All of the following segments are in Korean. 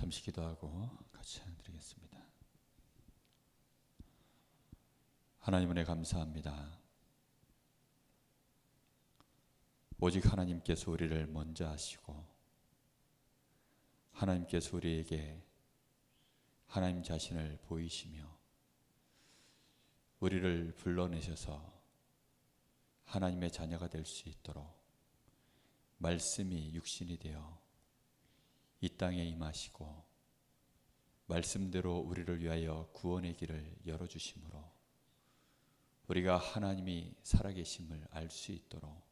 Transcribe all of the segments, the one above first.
잠시 기도하고 같이 드리겠습니다. 하나님 은혜 감사합니다. 오직 하나님께서 우리를 먼저 아시고 하나님께서 우리에게 하나님 자신을 보이시며 우리를 불러내셔서 하나님의 자녀가 될 수 있도록 말씀이 육신이 되어 이 땅에 임하시고 말씀대로 우리를 위하여 구원의 길을 열어주심으로 우리가 하나님이 살아계심을 알 수 있도록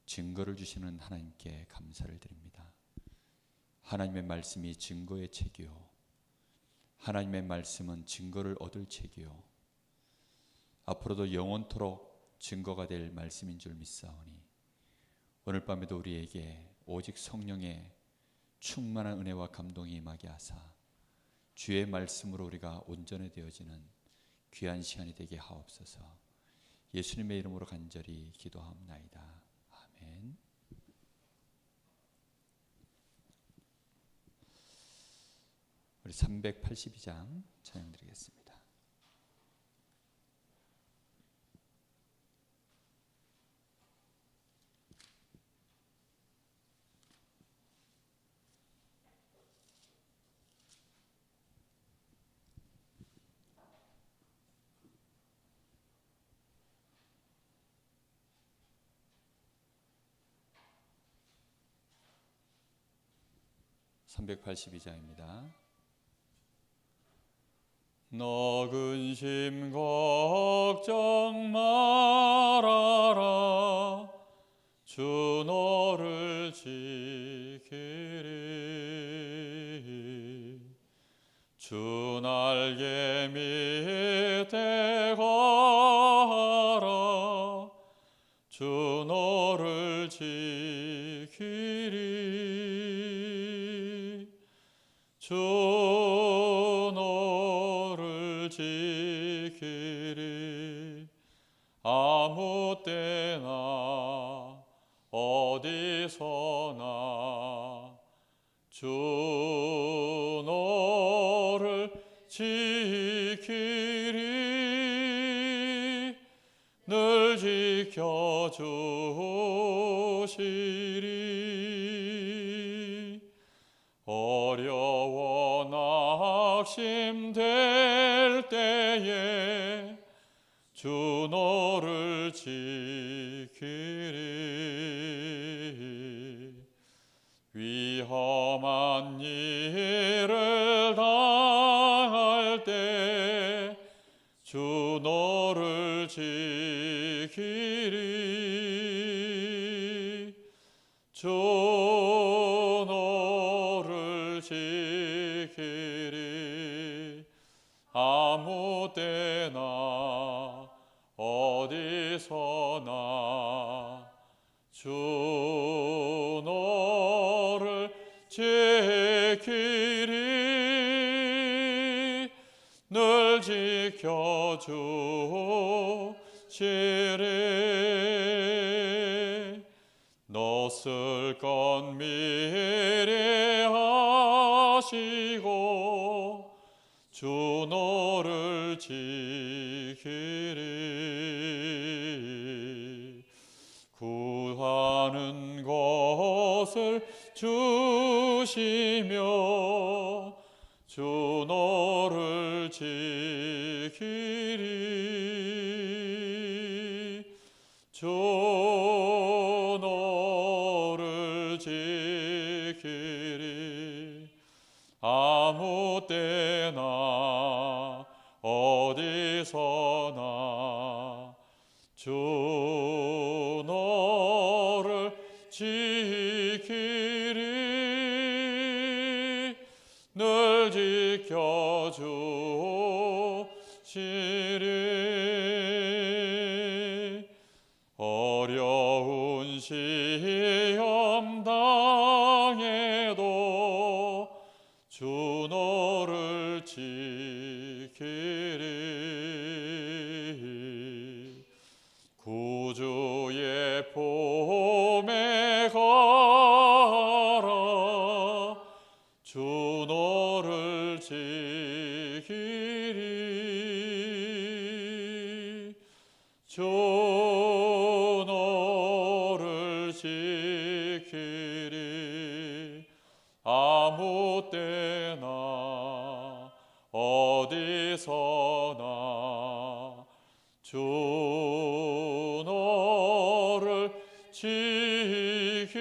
증거를 주시는 하나님께 감사를 드립니다. 하나님의 말씀이 증거의 책이요 하나님의 말씀은 증거를 얻을 책이요 앞으로도 영원토록 증거가 될 말씀인 줄 믿사오니 오늘 밤에도 우리에게 오직 성령의 충만한 은혜와 감동이 임하게 하사 주의 말씀으로 우리가 온전히 되어지는 귀한 시간이 되게 하옵소서. 예수님의 이름으로 간절히 기도하옵나이다. 아멘. 우리 382장 찬양 드리겠습니다. (382장입니다) 너 근심 걱정 말아라 주 너를 지키리 주 날개 밑에 거하라 주 너를 지키리 주 너를 지키리 아무 때나 어디서나 주 너를 지키리 늘 지켜주시리 어려워 낙심될 때에 주 너를 지키리 위험한 일을 당할 때 주 너를 지키리 주 너를 지키리 아무 때나 어디서나 주 너를 지키리 늘 지켜주시리 너 쓸 것 미리 하시고 주 너를 지키리 구하는 것을 주시며 주 너를 지키리 주 너를 지키리 아무 때나 어디서나 주 너를 지키리 늘 지켜주시리 어려운 시험 당해도 주 너를 지키리 구주의 봄에 가라 주 지키리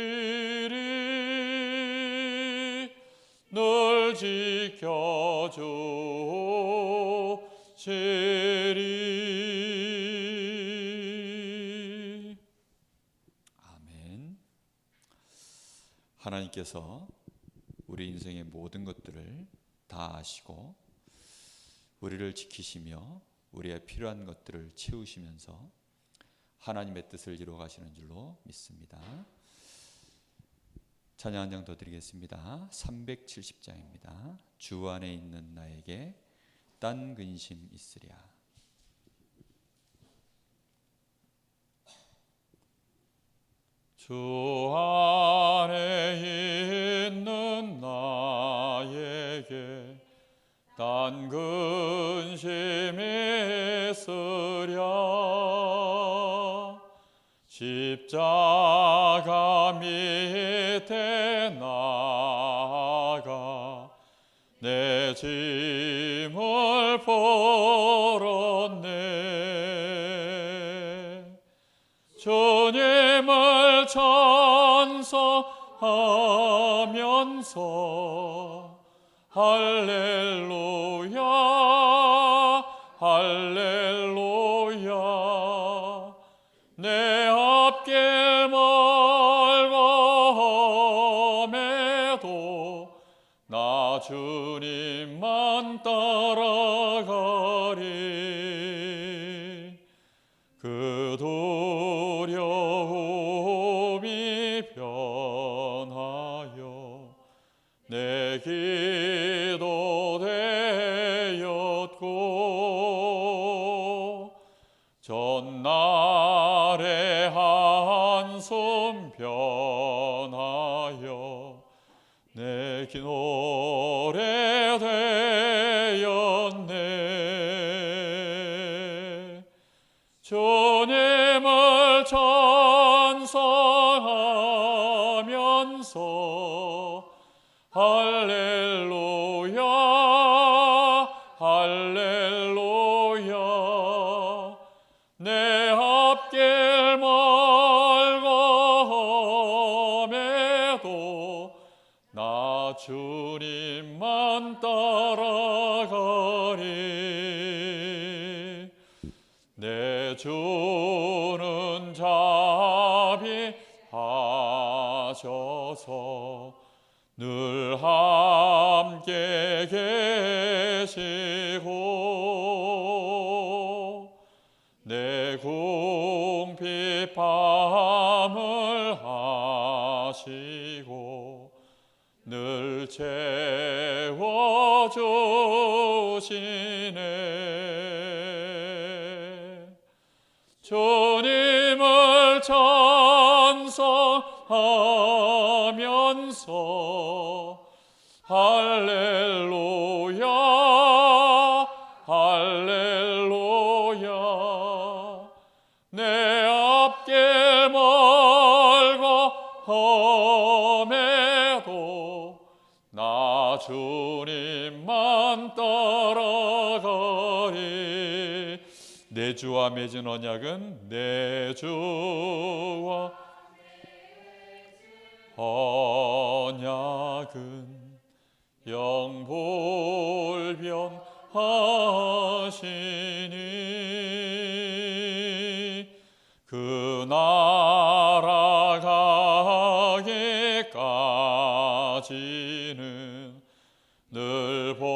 널 지켜주시리. 아멘. 하나님께서 우리 인생의 모든 것들을 다 아시고 우리를 지키시며 우리의 필요한 것들을 채우시면서 하나님의 뜻을 이루어 가시는 줄로 믿습니다. 찬양 한 장 더 드리겠습니다. 370장입니다. 주 안에 있는 나에게 딴 근심 있으랴. 주 안에 있는 나에게 딴 근심이 있으랴. 십자가 밑에 나아가 내 짐을 풀었네. 주님을 찬송하면서 할렐루야 할렐루야. 내 앞길 멀고 험해도 나 주님만 따라가리. 그 두려움이 변하여 내 기도 되었고 전날의 한숨 변하여 내 노래 되었네. 주님을 찬송하면서 할렐루야 할렐루야. 내 앞길 멀고 험해도 나 주님만 따라가리. 내 주는 자비하셔서 늘 함께 계시고 내 궁핍함을 아시고 늘 채워주시네. 주님을 찬송하면서 할렐루야 할렐루야. 내 앞길 멀고 험해도 나 주님만 따라가리. 내 주와 맺은 언약은 내 주와 언약은 영불변하시니 그 나라 가기까지는 늘 보시네.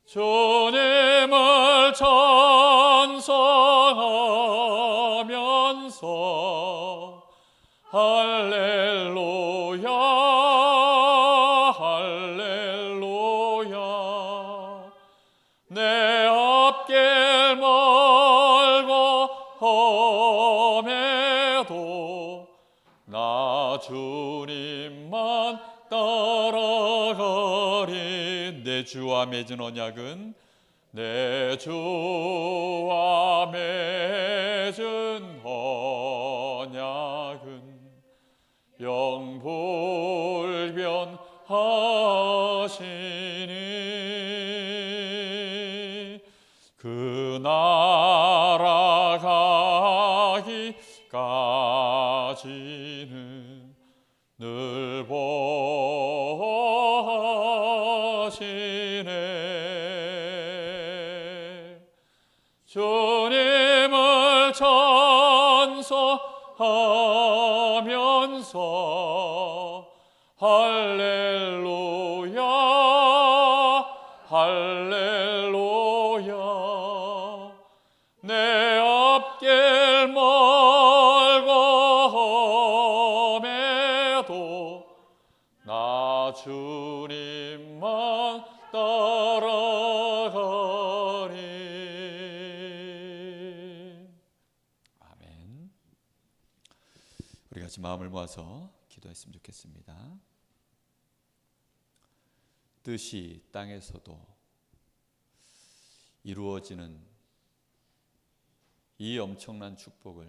주님을 찬송하면서 할렐루야 할렐루야. 내 앞길 멀고 험해도 나 주님만 따라가리. 내 주와 맺은 언약은 내 주와 맺은 언약은 영불변하시니 그 나라 가기까지는 늘 보시네. 주님을 찬송하면서 할렐루야 할렐루야. 내 앞길 멀고매도 나 주님만 따라가리. 아멘. 우리 같이 마음을 모아서 기도했으면 좋겠습니다. 뜻이 땅에서도 이루어지는 이 엄청난 축복을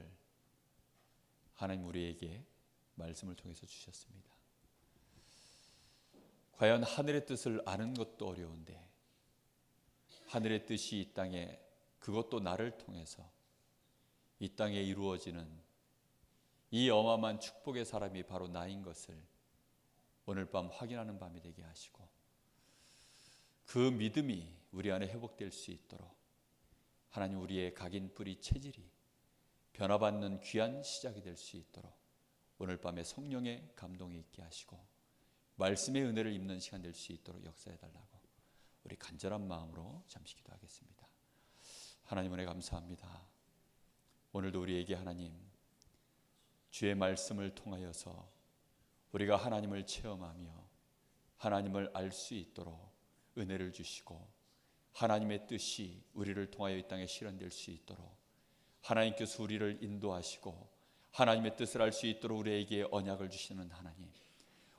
하나님 우리에게 말씀을 통해서 주셨습니다. 과연 하늘의 뜻을 아는 것도 어려운데 하늘의 뜻이 이 땅에, 그것도 나를 통해서 이 땅에 이루어지는 이 어마어마한 축복의 사람이 바로 나인 것을 오늘 밤 확인하는 밤이 되게 하시고, 그 믿음이 우리 안에 회복될 수 있도록 하나님 우리의 각인 뿌리 체질이 변화받는 귀한 시작이 될 수 있도록 오늘 밤에 성령의 감동이 있게 하시고 말씀의 은혜를 입는 시간 될 수 있도록 역사해 달라고 우리 간절한 마음으로 잠시 기도하겠습니다. 하나님 은혜 감사합니다. 오늘도 우리에게 하나님 주의 말씀을 통하여서 우리가 하나님을 체험하며 하나님을 알 수 있도록 은혜를 주시고, 하나님의 뜻이 우리를 통하여 이 땅에 실현될 수 있도록 하나님께서 우리를 인도하시고 하나님의 뜻을 알 수 있도록 우리에게 언약을 주시는 하나님,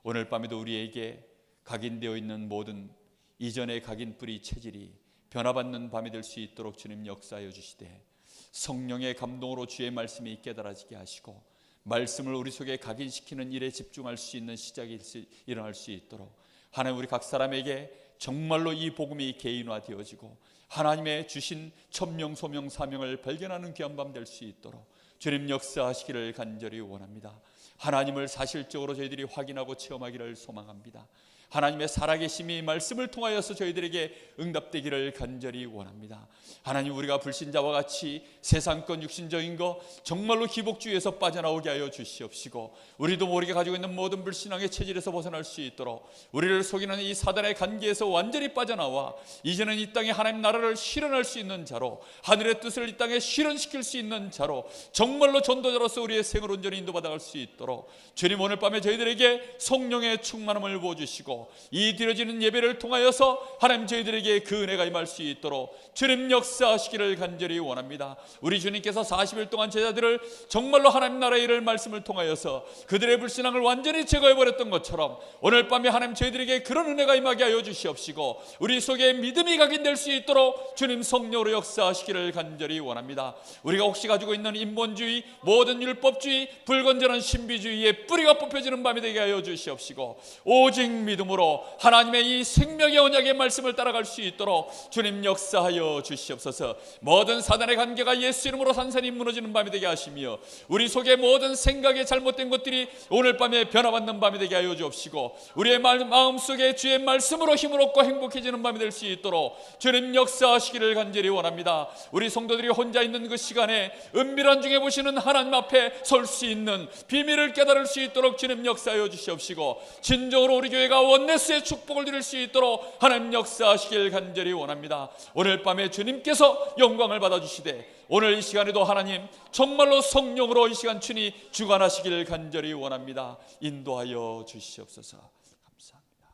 오늘 밤에도 우리에게 각인되어 있는 모든 이전의 각인 뿌리 체질이 변화받는 밤이 될 수 있도록 주님 역사하여 주시되, 성령의 감동으로 주의 말씀이 깨달아지게 하시고 말씀을 우리 속에 각인시키는 일에 집중할 수 있는 시작이 일어날 수 있도록 하나님 우리 각 사람에게 정말로 이 복음이 개인화되어지고 하나님의 주신 천명 소명 사명을 발견하는 귀한 밤 될 수 있도록 주님 역사하시기를 간절히 원합니다. 하나님을 사실적으로 저희들이 확인하고 체험하기를 소망합니다. 하나님의 살아계심이 말씀을 통하여서 저희들에게 응답되기를 간절히 원합니다. 하나님, 우리가 불신자와 같이 세상권 육신적인 거 정말로 기복주의에서 빠져나오게 하여 주시옵시고, 우리도 모르게 가지고 있는 모든 불신앙의 체질에서 벗어날 수 있도록 우리를 속이는 이 사단의 관계에서 완전히 빠져나와 이제는 이 땅에 하나님 나라를 실현할 수 있는 자로, 하늘의 뜻을 이 땅에 실현시킬 수 있는 자로, 정말로 전도자로서 우리의 생을 온전히 인도받아갈 수 있도록 주님 오늘 밤에 저희들에게 성령의 충만함을 부어주시고 이 드려지는 예배를 통하여서 하나님 저희들에게 그 은혜가 임할 수 있도록 주님 역사하시기를 간절히 원합니다. 우리 주님께서 40일 동안 제자들을 정말로 하나님 나라의 일을 말씀을 통하여서 그들의 불신앙을 완전히 제거해버렸던 것처럼 오늘 밤에 하나님 저희들에게 그런 은혜가 임하게 하여 주시옵시고 우리 속에 믿음이 각인될 수 있도록 주님 성령으로 역사하시기를 간절히 원합니다. 우리가 혹시 가지고 있는 인본주의, 모든 율법주의, 불건전한 신비주의의 뿌리가 뽑혀지는 밤이 되게 하여 주시옵시고 오직 믿음으로 하나님의 이 생명의 언약의 말씀을 따라갈 수 있도록 주님 역사하여 주시옵소서. 모든 사단의 관계가 예수 이름으로 산산이 무너지는 밤이 되게 하시며 우리 속에 모든 생각의 잘못된 것들이 오늘 밤에 변화받는 밤이 되게 하여 주옵시고 우리의 마음속에 주의 말씀으로 힘을 얻고 행복해지는 밤이 될 수 있도록 주님 역사하시기를 간절히 원합니다. 우리 성도들이 혼자 있는 그 시간에 은밀한 중에 보시는 하나님 앞에 설 수 있는 비밀을 깨달을 수 있도록 주님 역사하여 주시옵시고 진정으로 우리 교회가 원네스의 축복을 드릴 수 있도록 하나님 역사하시길 간절히 원합니다. 오늘 밤에 주님께서 영광을 받아주시되 오늘 이 시간에도 하나님 정말로 성령으로 이 시간 주님 주관하시길 간절히 원합니다. 인도하여 주시옵소서. 감사합니다.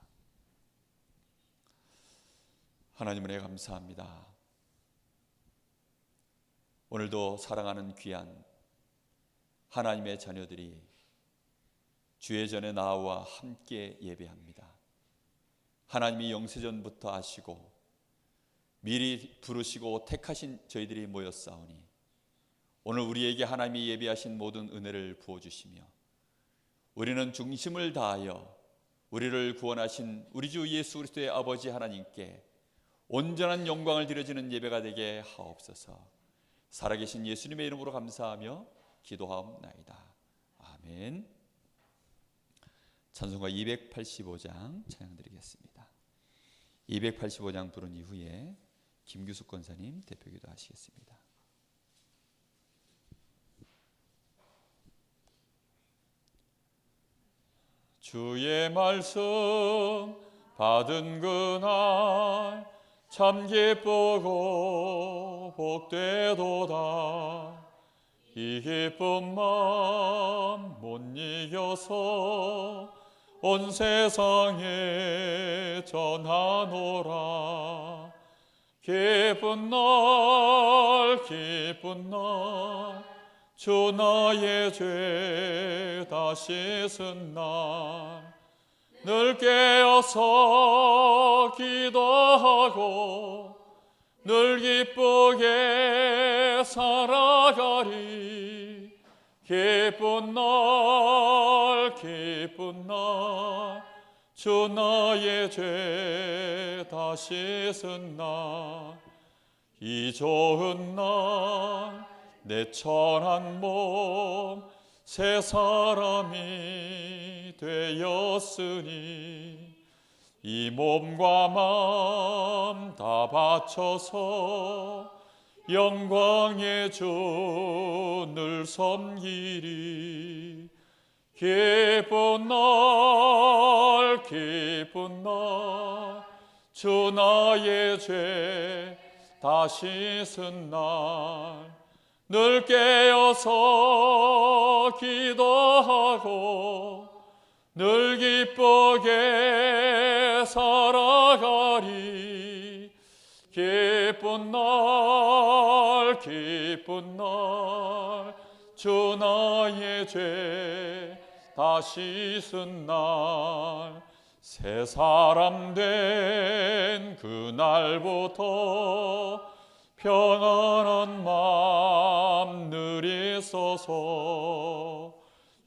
하나님 은혜 감사합니다. 오늘도 사랑하는 귀한 하나님의 자녀들이 주의 전에 나와 함께 예배합니다. 하나님이 영세전부터 아시고 미리 부르시고 택하신 저희들이 모였사오니 오늘 우리에게 하나님이 예비하신 모든 은혜를 부어주시며 우리는 중심을 다하여 우리를 구원하신 우리 주 예수 그리스도의 아버지 하나님께 온전한 영광을 드려지는 예배가 되게 하옵소서. 살아계신 예수님의 이름으로 감사하며 기도하옵나이다. 아멘. 찬송가 285장 찬양 드리겠습니다. 285장 부른 이후에 김규숙 권사님 대표기도 하시겠습니다. 주의 말씀 받은 그날 참 기쁘고 복되도다. 이 기쁜 마음 못 이겨서 온 세상에 전하노라. 기쁜 날 기쁜 날 주 나의 죄 다 씻은 날 늘 깨어서 기도하고 늘 기쁘게 살아가리. 기쁜 날 기쁜 날 주 나의 죄 다 씻은 날 이 좋은 날 내 천한 몸 새 사람이 되었으니 이 몸과 마음 다 바쳐서 영광의 주를 섬기리. 기쁜 날 기쁜 날 주 나의 죄 다 씻은 날 늘 깨어서 기도하고 늘 기쁘게 살아가리. 기쁜 날 기쁜 날 주 나의 죄 다 씻은 날 새 사람 된 그날부터 평안한 마음 늘 있어서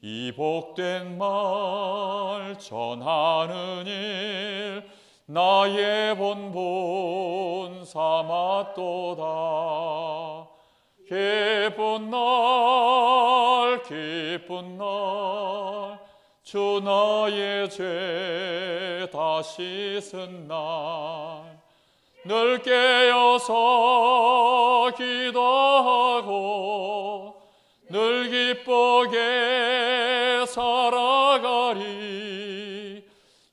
이 복된 말 전하는 일 나의 본분 삼았도다. 기쁜 날 기쁜 날 주 나의 죄 다 씻은 날 늘 깨어서 기도하고 늘 기쁘게 살아가리.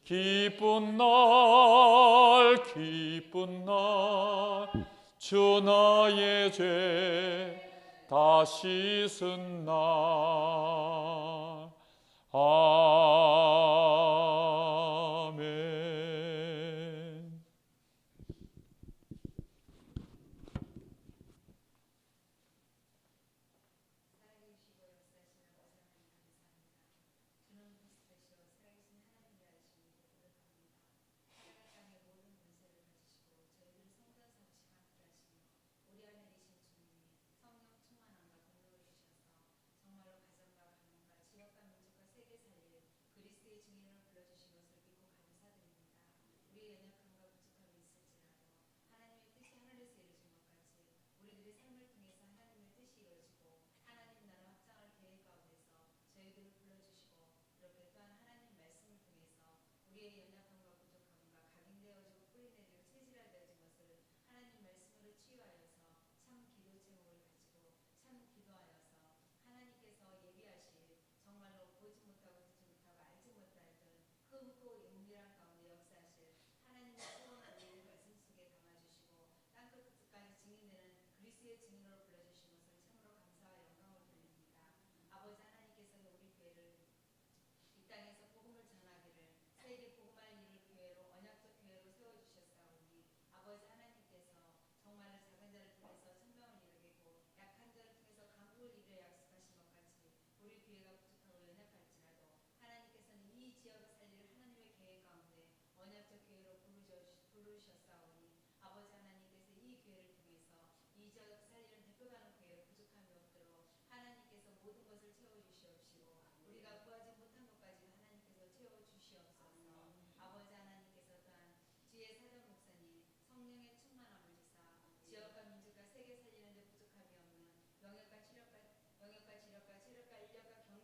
기쁜 날 기쁜 날 주 나의 죄 다 씻은 날. 아멘.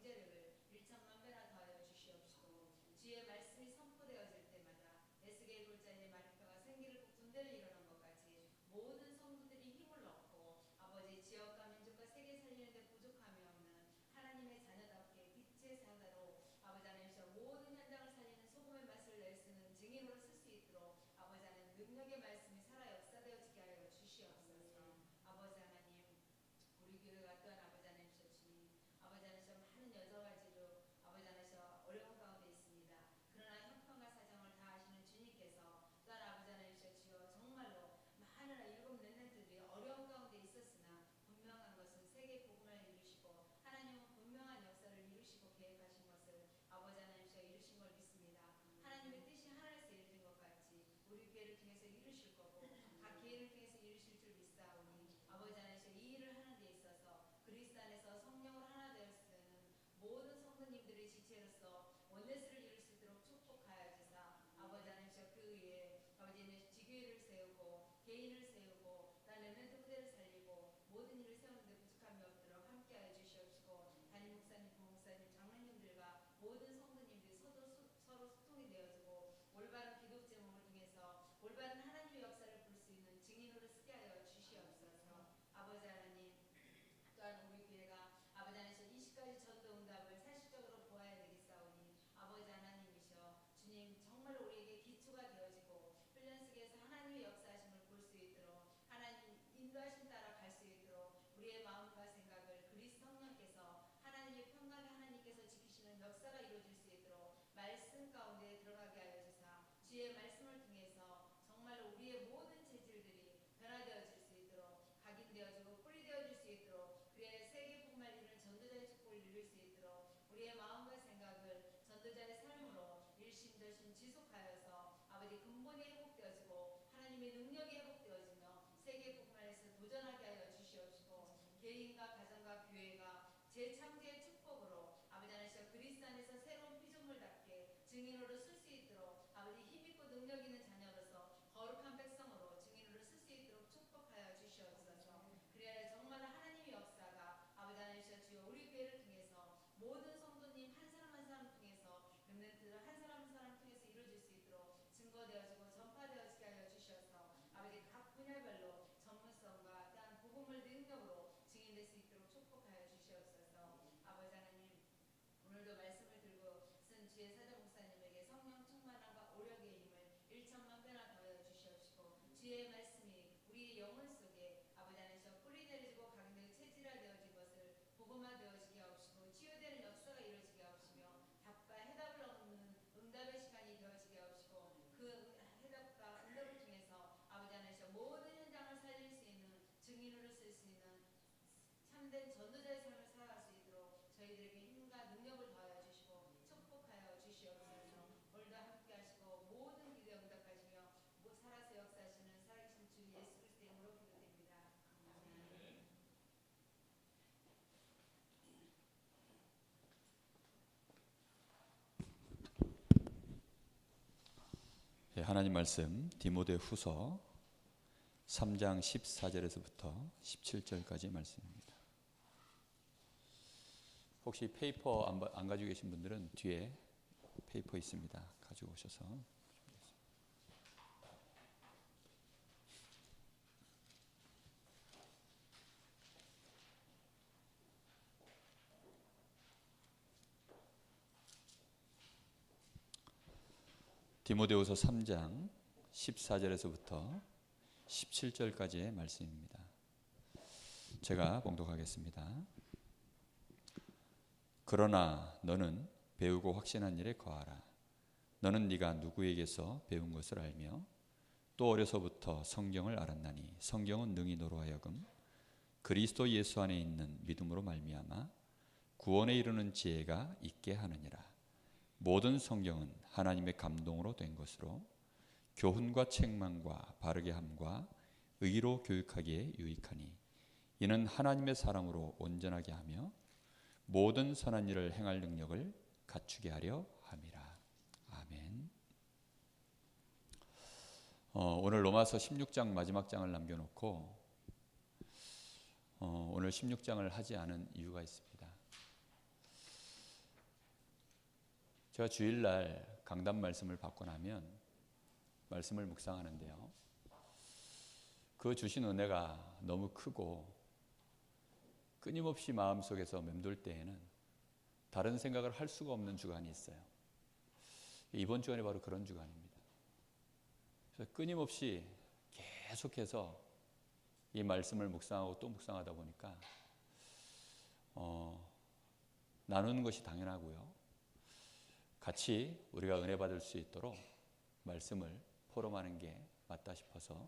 경제력을 일천만 배나 더하여 주시옵시고 주의 말씀이 선포되어질 때마다 에스겔 골짜기의 마리파가 생기를 북tun대를 일어난 것 같이 모든 성도들이 힘을 얻고 아버지 지역과 민족과 세계 살리는 데 부족함이 없는 하나님의 자녀답게 빛의 사자로 아버지 하나님께서 모든 현장을 살리는 소금의 맛을 낼 수 있는 증인으로 쓸 수 있도록 아버지 하나님 능력의 말씀이 살아 역사되어지게 하여 주시옵소서. 아버지 하나님 우리 교회가 또한 아버지 하나님께서 주님 아버지 하나님께서 많은 여러 가지로 아버지 하나님께서 어려운 가운데 있습니다. 그러나 형편과 사정을 다 아시는 주님께서 또한 아버지 하나님께서 주여 정말로 많은 일곱 렘넌트들이 어려운 가운데 있었으나 분명한 것은 세계 복음을 이루시고 하나님은 분명한 역사를 이루시고 계획하신 것을 아버지 하나님께서 이루신 걸 믿습니다. 하나님의 뜻이 하늘에서 이루어진 것 같이 우리 교회를 통해서 이루실 거고 각 교회를 통해서 이루실 줄 믿사오니 아버지 하나님께서 이 일을 하는 데 있어서 그리스도 안에서 성령으로 하나 되어 쓰는 모든 성도님들의 지체로서 원내스를 이룰 수 있도록 축복하여 주사 아버지 하나님께서 그 위에 아버지는 지교회를 세우고 개인을 세우고 또 렘넌트 부대를 살리고 모든 일을 세우는데 부족함이 없도록 함께하여 주시옵시고 담임 목사님, 부목사님, 장로님들과 모든 성도님들이 서로 소통이 되어지고 올바른 기독 제목을 통해서 올바른 하나님의 역사를 볼 수 있는 증인으로 쓰게 하여 주시옵소서. 아버지 하나님 또한 우리 교회가 아버지 하나님께서 20가지 전도 응답을 사실적으로 보아야 되겠사오니 아버지 하나님이셔 주님 정말 우리에게 기초가 되어지고 훈련 속에서 하나님의 역사하심을 볼 수 있도록 하나님 인도하심 따라 갈 수 있도록 우리의 마음과 생각을 그리스도 성령께서 하나님의 평강의 하나님께서 지키시는 역사가 이루어질 수 있도록 말씀 가운데 들어가게 하여 주사 주의 말씀을 통해서 정말로 우리의 모든 체질들이 변화되어질 수 있도록 각인되어지고 뿌리되어질 수 있도록 그의 세계복음을 이루는 전도자의 축복을 이룰 수 있도록 우리의 마음과 생각을 전도자의 삶으로 일심전심 지속하여서 아버지 근본이 회복되어지고 하나님의 능력이 회복되어지며 세계복음에서 도전하게 하여 주시옵시고 개인과 가정과 교회가 재창조의 축복으로 아버지 하나님 그리스도 안에서 새로운 피조물답게 증인으로 쓸 수 있도록 아버지 힘있고 능력 있는 자녀로서 거룩한 백성으로 증인으로 쓸 수 있도록 축복하여 주시옵소서. 그래야 정말 하나님의 역사가 아버지 하나님 주여 우리 교회를 통해서 모든 성도님 한 사람 한 사람 통해서 렘넌트들 한 사람 한 사람 통해서 이루어질 수 있도록 증거되어지고 전파되어지게 하여 주셔서 아버지 각 분야별로 전문성과 또한 복음을 능력으로 증인될 수 있도록 축복하여 주시옵소서. 아버지 하나님 오늘도 말씀을 들고 쓴 주의 사자 목사님에게 성령 충만함과 오력의 힘을 일천만 배나 더하여 주시옵시고 주의 말씀이 우리의 영혼 속에 아버지 하나님 뿌리 내려지고 각인되고 체질화되어진 것을 복음화되어지게 하옵시고 치유되는 역사가 이루어지게 하옵시며 답과 해답을 얻는 응답의 시간이 되어지게 하옵시고 그 해답과 응답을 통해서 아버지 하나님 모든 현장을 살릴 수 있는 증인으로 쓸 수 있는 참된 전도자의 삶을 살아갈 수 있도록 저희들에게 힘과 능력을 더하여 주시고 축복하여 주시옵소서. 오늘도 함께 하시고 모든 기도에 응답하시며 살아서 역사하시는 살아계신 주 예수 그리스도의 이름으로 기도드립니다. 아멘. 예, 하나님 말씀 디모데 후서 3장 14절에서부터 17절까지 말씀입니다. 혹시 페이퍼 안 가지고 계신 분들은 뒤에 페이퍼 있습니다. 가지고 오셔서 디모데후서 3장 14절에서부터 17절까지의 말씀입니다. 제가 봉독하겠습니다. 그러나 너는 배우고 확신한 일에 거하라. 너는 네가 누구에게서 배운 것을 알며 또 어려서부터 성경을 알았나니 성경은 능히 너로 하여금 그리스도 예수 안에 있는 믿음으로 말미암아 구원에 이르는 지혜가 있게 하느니라. 모든 성경은 하나님의 감동으로 된 것으로 교훈과 책망과 바르게 함과 의로 교육하기에 유익하니 이는 하나님의 사람으로 온전하게 하며 모든 선한 일을 행할 능력을 갖추게 하려 함이라. 아멘. 오늘 로마서 16장 마지막 장을 남겨놓고 오늘 16장을 하지 않은 이유가 있습니다. 제가 주일날 강단 말씀을 받고 나면 말씀을 묵상하는데요. 그 주신 은혜가 너무 크고 끊임없이 마음속에서 맴돌 때에는 다른 생각을 할 수가 없는 주간이 있어요. 이번 주간이 바로 그런 주간입니다. 그래서 끊임없이 계속해서 이 말씀을 묵상하고 또 묵상하다 보니까 나누는 것이 당연하고요. 같이 우리가 은혜 받을 수 있도록 말씀을 포럼하는 게 맞다 싶어서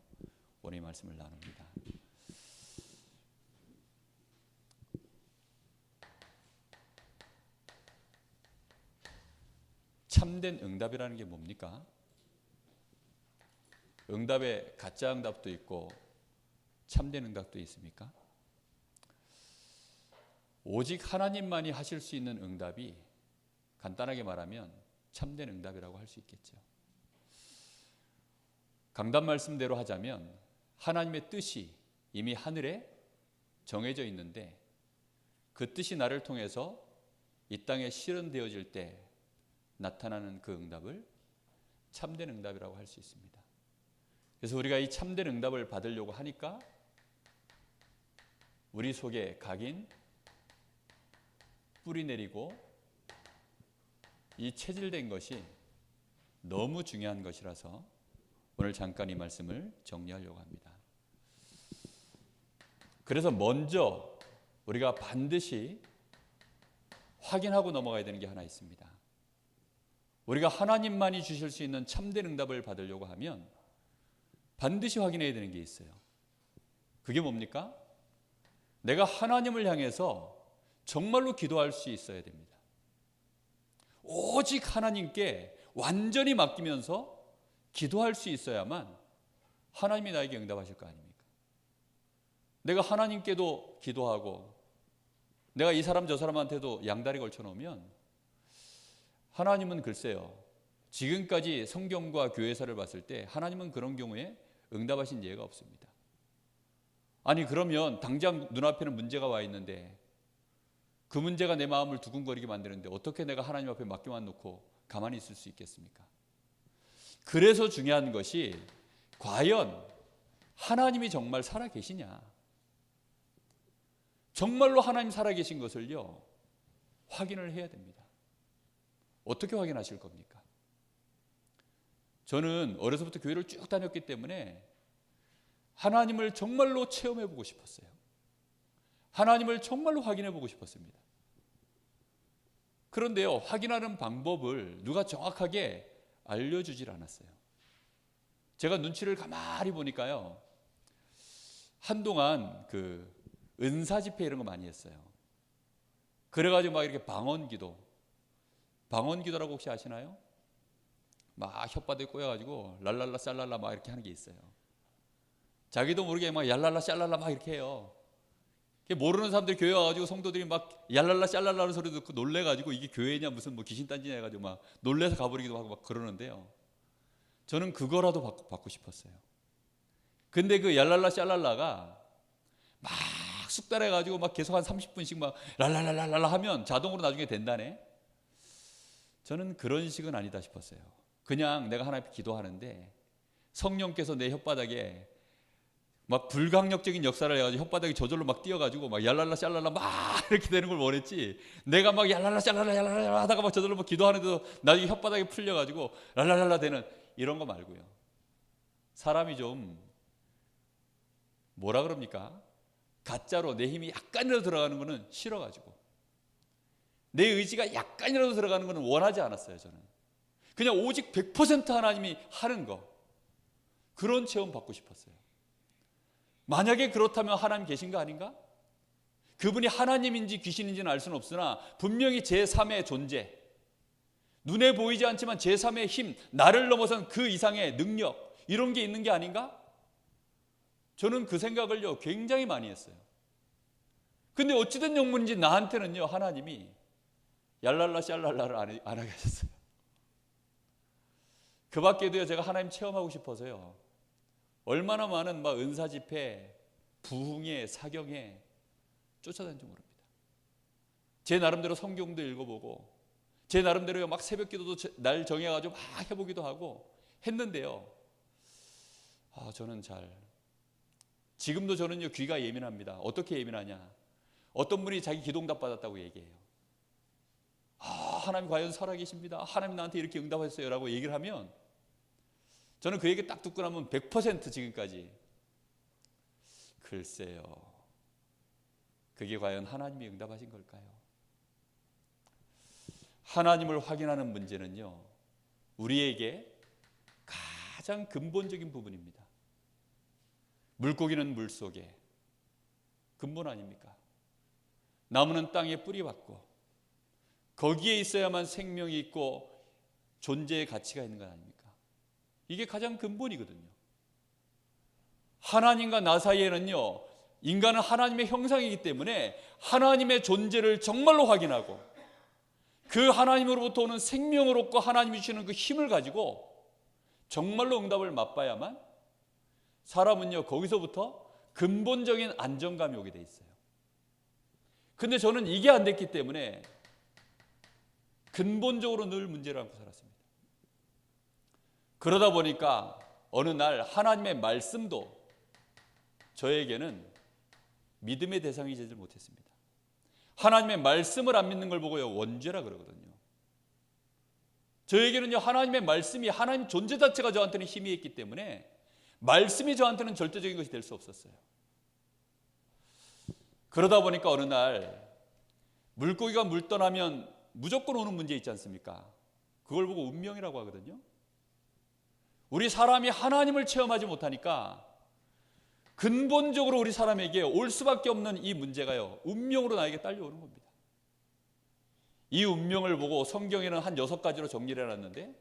오늘 이 말씀을 나눕니다. 참된 응답이라는 게 뭡니까? 응답에 가짜 응답도 있고 참된 응답도 있습니까? 오직 하나님만이 하실 수 있는 응답이 간단하게 말하면 참된 응답이라고 할 수 있겠죠. 강단 말씀대로 하자면 하나님의 뜻이 이미 하늘에 정해져 있는데 그 뜻이 나를 통해서 이 땅에 실현되어질 때 나타나는 그 응답을 참된 응답이라고 할 수 있습니다. 그래서 우리가 이 참된 응답을 받으려고 하니까 우리 속에 각인, 뿌리 내리고 이 체질된 것이 너무 중요한 것이라서 오늘 잠깐 이 말씀을 정리하려고 합니다. 그래서 먼저 우리가 반드시 확인하고 넘어가야 되는 게 하나 있습니다. 우리가 하나님만이 주실 수 있는 참된 응답을 받으려고 하면 반드시 확인해야 되는 게 있어요. 그게 뭡니까? 내가 하나님을 향해서 정말로 기도할 수 있어야 됩니다. 오직 하나님께 완전히 맡기면서 기도할 수 있어야만 하나님이 나에게 응답하실 거 아닙니까? 내가 하나님께도 기도하고 내가 이 사람 저 사람한테도 양다리 걸쳐놓으면 하나님은 글쎄요, 지금까지 성경과 교회사를 봤을 때 하나님은 그런 경우에 응답하신 예가 없습니다. 아니 그러면 당장 눈앞에는 문제가 와 있는데 그 문제가 내 마음을 두근거리게 만드는데 어떻게 내가 하나님 앞에 맡겨만 놓고 가만히 있을 수 있겠습니까? 그래서 중요한 것이 과연 하나님이 정말 살아계시냐, 정말로 하나님 살아계신 것을요 확인을 해야 됩니다. 어떻게 확인하실 겁니까? 저는 어려서부터 교회를 쭉 다녔기 때문에 하나님을 정말로 체험해 보고 싶었어요. 하나님을 정말로 확인해 보고 싶었습니다. 그런데요, 확인하는 방법을 누가 정확하게 알려주질 않았어요. 제가 눈치를 가만히 보니까요, 한동안 그 은사 집회 이런 거 많이 했어요. 그래가지고 막 이렇게 방언기도라고 혹시 아시나요? 막 혓바닥에 꼬여가지고 랄랄라 쌀랄라 막 이렇게 하는 게 있어요. 자기도 모르게 막 얄랄라 쌀랄라 막 이렇게 해요. 모르는 사람들이 교회 와가지고 성도들이 막 얄랄라 쌀랄라는 소리 듣고 놀래가지고 이게 교회냐 무슨 뭐 귀신단지냐 해가지고 막 놀래서 가버리기도 하고 막 그러는데요. 저는 그거라도 받고 싶었어요. 근데 그 얄랄라 쌀랄라가 막 숙달해가지고 막 계속 한 30분씩 막 랄랄랄랄라 하면 자동으로 나중에 된다네. 저는 그런 식은 아니다 싶었어요. 그냥 내가 하나님 기도하는데 성령께서 내 혓바닥에 막 불강력적인 역사를 해가지고 혓바닥이 저절로 막 뛰어가지고 막 얄랄라 샬랄라 막 이렇게 되는 걸 원했지, 내가 막 얄랄라 샬랄라 얄랄라 하다가 막 저절로 막 기도하는데도 나중에 혓바닥이 풀려가지고 랄랄랄라 되는 이런 거 말고요. 사람이 좀 뭐라 그럽니까? 가짜로 내 힘이 약간이라도 들어가는 거는 싫어가지고 내 의지가 약간이라도 들어가는 거는 원하지 않았어요. 저는 그냥 오직 100% 하나님이 하는 거, 그런 체험 받고 싶었어요. 만약에 그렇다면 하나님 계신 거 아닌가? 그분이 하나님인지 귀신인지는 알 수는 없으나 분명히 제3의 존재, 눈에 보이지 않지만 제3의 힘, 나를 넘어선 그 이상의 능력, 이런 게 있는 게 아닌가? 저는 그 생각을요 굉장히 많이 했어요. 근데 어찌된 영문인지 나한테는요 하나님이 얄랄라 샬랄라를 안 하게 하셨어요. 그 밖에도요 제가 하나님 체험하고 싶어서요 얼마나 많은 막 은사 집회, 부흥회, 사경회 쫓아다닌지 모릅니다. 제 나름대로 성경도 읽어보고 제 나름대로 막 새벽 기도도 날 정해가지고 막 해보기도 하고 했는데요. 저는 지금도 저는요, 귀가 예민합니다. 어떻게 예민하냐? 어떤 분이 자기 기도응답 받았다고 얘기해요. 하나님 과연 살아계십니다. 하나님 나한테 이렇게 응답했어요 라고 얘기를 하면 저는 그 얘기 딱 듣고 나면 100% 지금까지 글쎄요, 그게 과연 하나님이 응답하신 걸까요? 하나님을 확인하는 문제는요, 우리에게 가장 근본적인 부분입니다. 물고기는 물속에, 근본 아닙니까? 나무는 땅에 뿌리박고 거기에 있어야만 생명이 있고 존재의 가치가 있는 것 아닙니까? 이게 가장 근본이거든요. 하나님과 나 사이에는요, 인간은 하나님의 형상이기 때문에 하나님의 존재를 정말로 확인하고 그 하나님으로부터 오는 생명을 얻고 하나님이 주시는 그 힘을 가지고 정말로 응답을 맛봐야만 사람은요, 거기서부터 근본적인 안정감이 오게 돼 있어요. 근데 저는 이게 안 됐기 때문에 근본적으로 늘 문제를 안고 살았습니다. 그러다 보니까 어느 날 하나님의 말씀도 저에게는 믿음의 대상이 되지 못했습니다. 하나님의 말씀을 안 믿는 걸 보고요, 원죄라 그러거든요. 저에게는요, 하나님의 말씀이, 하나님 존재 자체가 저한테는 힘이 있기 때문에 말씀이 저한테는 절대적인 것이 될 수 없었어요. 그러다 보니까 어느 날 물고기가 물 떠나면 무조건 오는 문제 있지 않습니까? 그걸 보고 운명이라고 하거든요. 우리 사람이 하나님을 체험하지 못하니까 근본적으로 우리 사람에게 올 수밖에 없는 이 문제가요, 운명으로 나에게 딸려오는 겁니다. 이 운명을 보고 성경에는 한 6가지로 정리를 해놨는데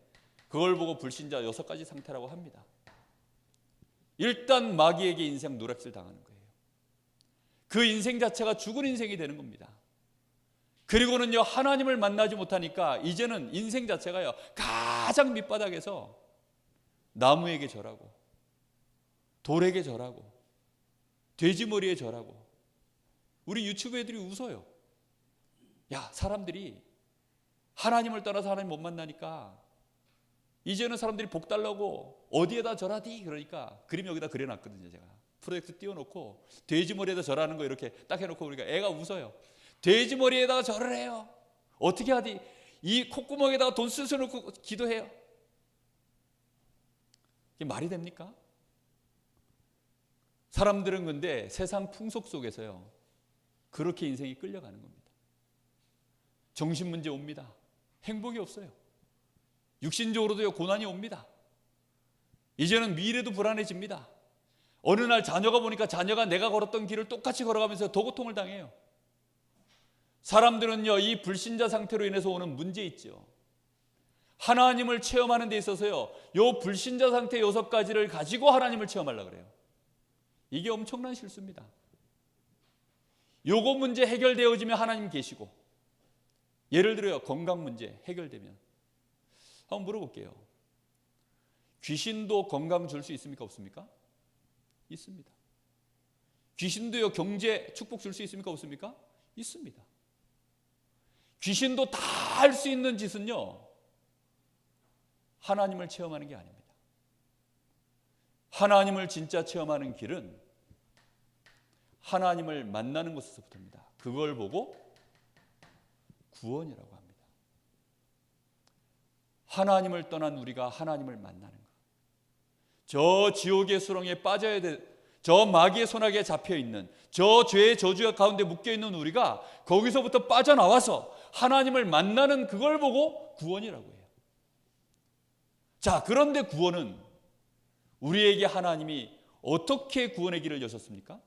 그걸 보고 불신자 6가지 상태라고 합니다. 일단 마귀에게 인생 노략질 당하는 거예요. 그 인생 자체가 죽은 인생이 되는 겁니다. 그리고는요, 하나님을 만나지 못하니까 이제는 인생 자체가요, 가장 밑바닥에서 나무에게 절하고 돌에게 절하고 돼지머리에 절하고. 우리 유치부 애들이 웃어요. 야, 사람들이 하나님을 떠나서 하나님 못 만나니까 이제는 사람들이 복 달라고 어디에다 절하디? 그러니까 그림 여기다 그려놨거든요. 제가 프로젝트 띄워놓고 돼지머리에다 절하는 거 이렇게 딱 해놓고 그러니까 애가 웃어요. 돼지머리에다가 절을 해요. 어떻게 하디? 이 콧구멍에다가 돈 쑤셔놓고 기도해요. 이게 말이 됩니까? 사람들은 근데 세상 풍속 속에서요, 그렇게 인생이 끌려가는 겁니다. 정신 문제 옵니다. 행복이 없어요. 육신적으로도요, 고난이 옵니다. 이제는 미래도 불안해집니다. 어느 날 자녀가 보니까 자녀가 내가 걸었던 길을 똑같이 걸어가면서 더 고통을 당해요. 사람들은요, 이 불신자 상태로 인해서 오는 문제 있죠. 하나님을 체험하는 데 있어서요, 이 불신자 상태 6가지를 가지고 하나님을 체험하려고 그래요. 이게 엄청난 실수입니다. 요거 문제 해결되어지면 하나님 계시고, 예를 들어요, 건강 문제 해결되면 한번 물어볼게요. 귀신도 건강 줄 수 있습니까? 없습니까? 있습니다. 귀신도요, 경제 축복 줄 수 있습니까? 없습니까? 있습니다. 귀신도 다 할 수 있는 짓은요, 하나님을 체험하는 게 아닙니다. 하나님을 진짜 체험하는 길은 하나님을 만나는 곳에서부터입니다. 그걸 보고 구원이라고 합니다. 하나님을 떠난 우리가 하나님을 만나는 것. 저 지옥의 수렁에 빠져야 저 마귀의 손아귀에 잡혀있는, 저 죄의 저주 가운데 묶여있는 우리가 거기서부터 빠져나와서 하나님을 만나는 그걸 보고 구원이라고 해요. 자, 그런데 구원은 우리에게 하나님이 어떻게 구원의 길을 여셨습니까?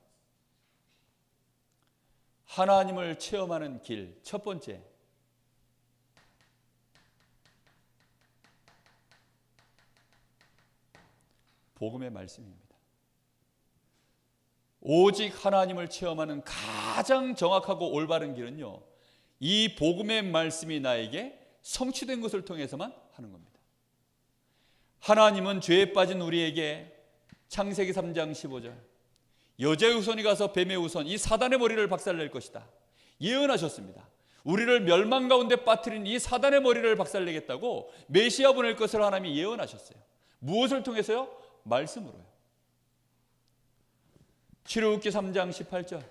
하나님을 체험하는 길, 첫 번째, 복음의 말씀입니다. 오직 하나님을 체험하는 가장 정확하고 올바른 길은요, 이 복음의 말씀이 나에게 성취된 것을 통해서만 하는 겁니다. 하나님은 죄에 빠진 우리에게 창세기 3장 15절 여자의 후손이 가서 뱀의 후손, 이 사단의 머리를 박살낼 것이다 예언하셨습니다. 우리를 멸망 가운데 빠뜨린 이 사단의 머리를 박살내겠다고 메시아 보낼 것을 하나님이 예언하셨어요. 무엇을 통해서요? 말씀으로요. 출애굽기 3장 18절.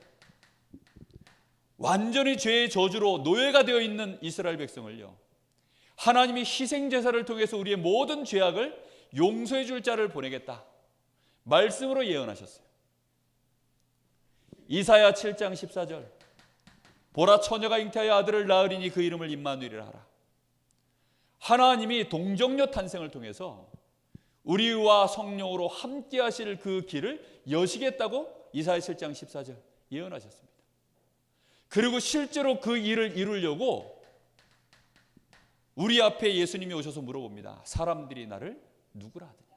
완전히 죄의 저주로 노예가 되어 있는 이스라엘 백성을요, 하나님이 희생제사를 통해서 우리의 모든 죄악을 용서해 줄 자를 보내겠다, 말씀으로 예언하셨어요. 이사야 7장 14절. 보라, 처녀가 잉태하여 아들을 낳으리니 그 이름을 임마누엘이라 하라. 하나님이 동정녀 탄생을 통해서 우리와 성령으로 함께 하실 그 길을 여시겠다고 이사야 7장 14절 예언하셨습니다. 그리고 실제로 그 일을 이루려고 우리 앞에 예수님이 오셔서 물어봅니다. 사람들이 나를 누구라 하느냐.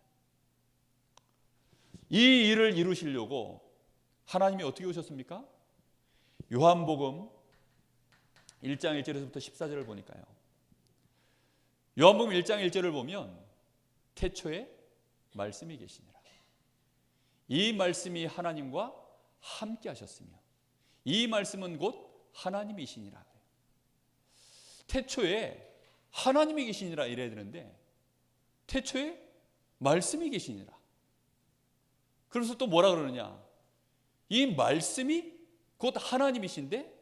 이 일을 이루시려고 하나님이 어떻게 오셨습니까? 요한복음 1장 1절에서부터 14절을 보니까요, 요한복음 1장 1절을 보면 태초에 말씀이 계시니라. 이 말씀이 하나님과 함께 하셨으며 이 말씀은 곧 하나님이시니라. 태초에 하나님이 계시니라 이래야 되는데 태초에 말씀이 계시니라. 그래서 또 뭐라 그러느냐, 이 말씀이 곧 하나님이신데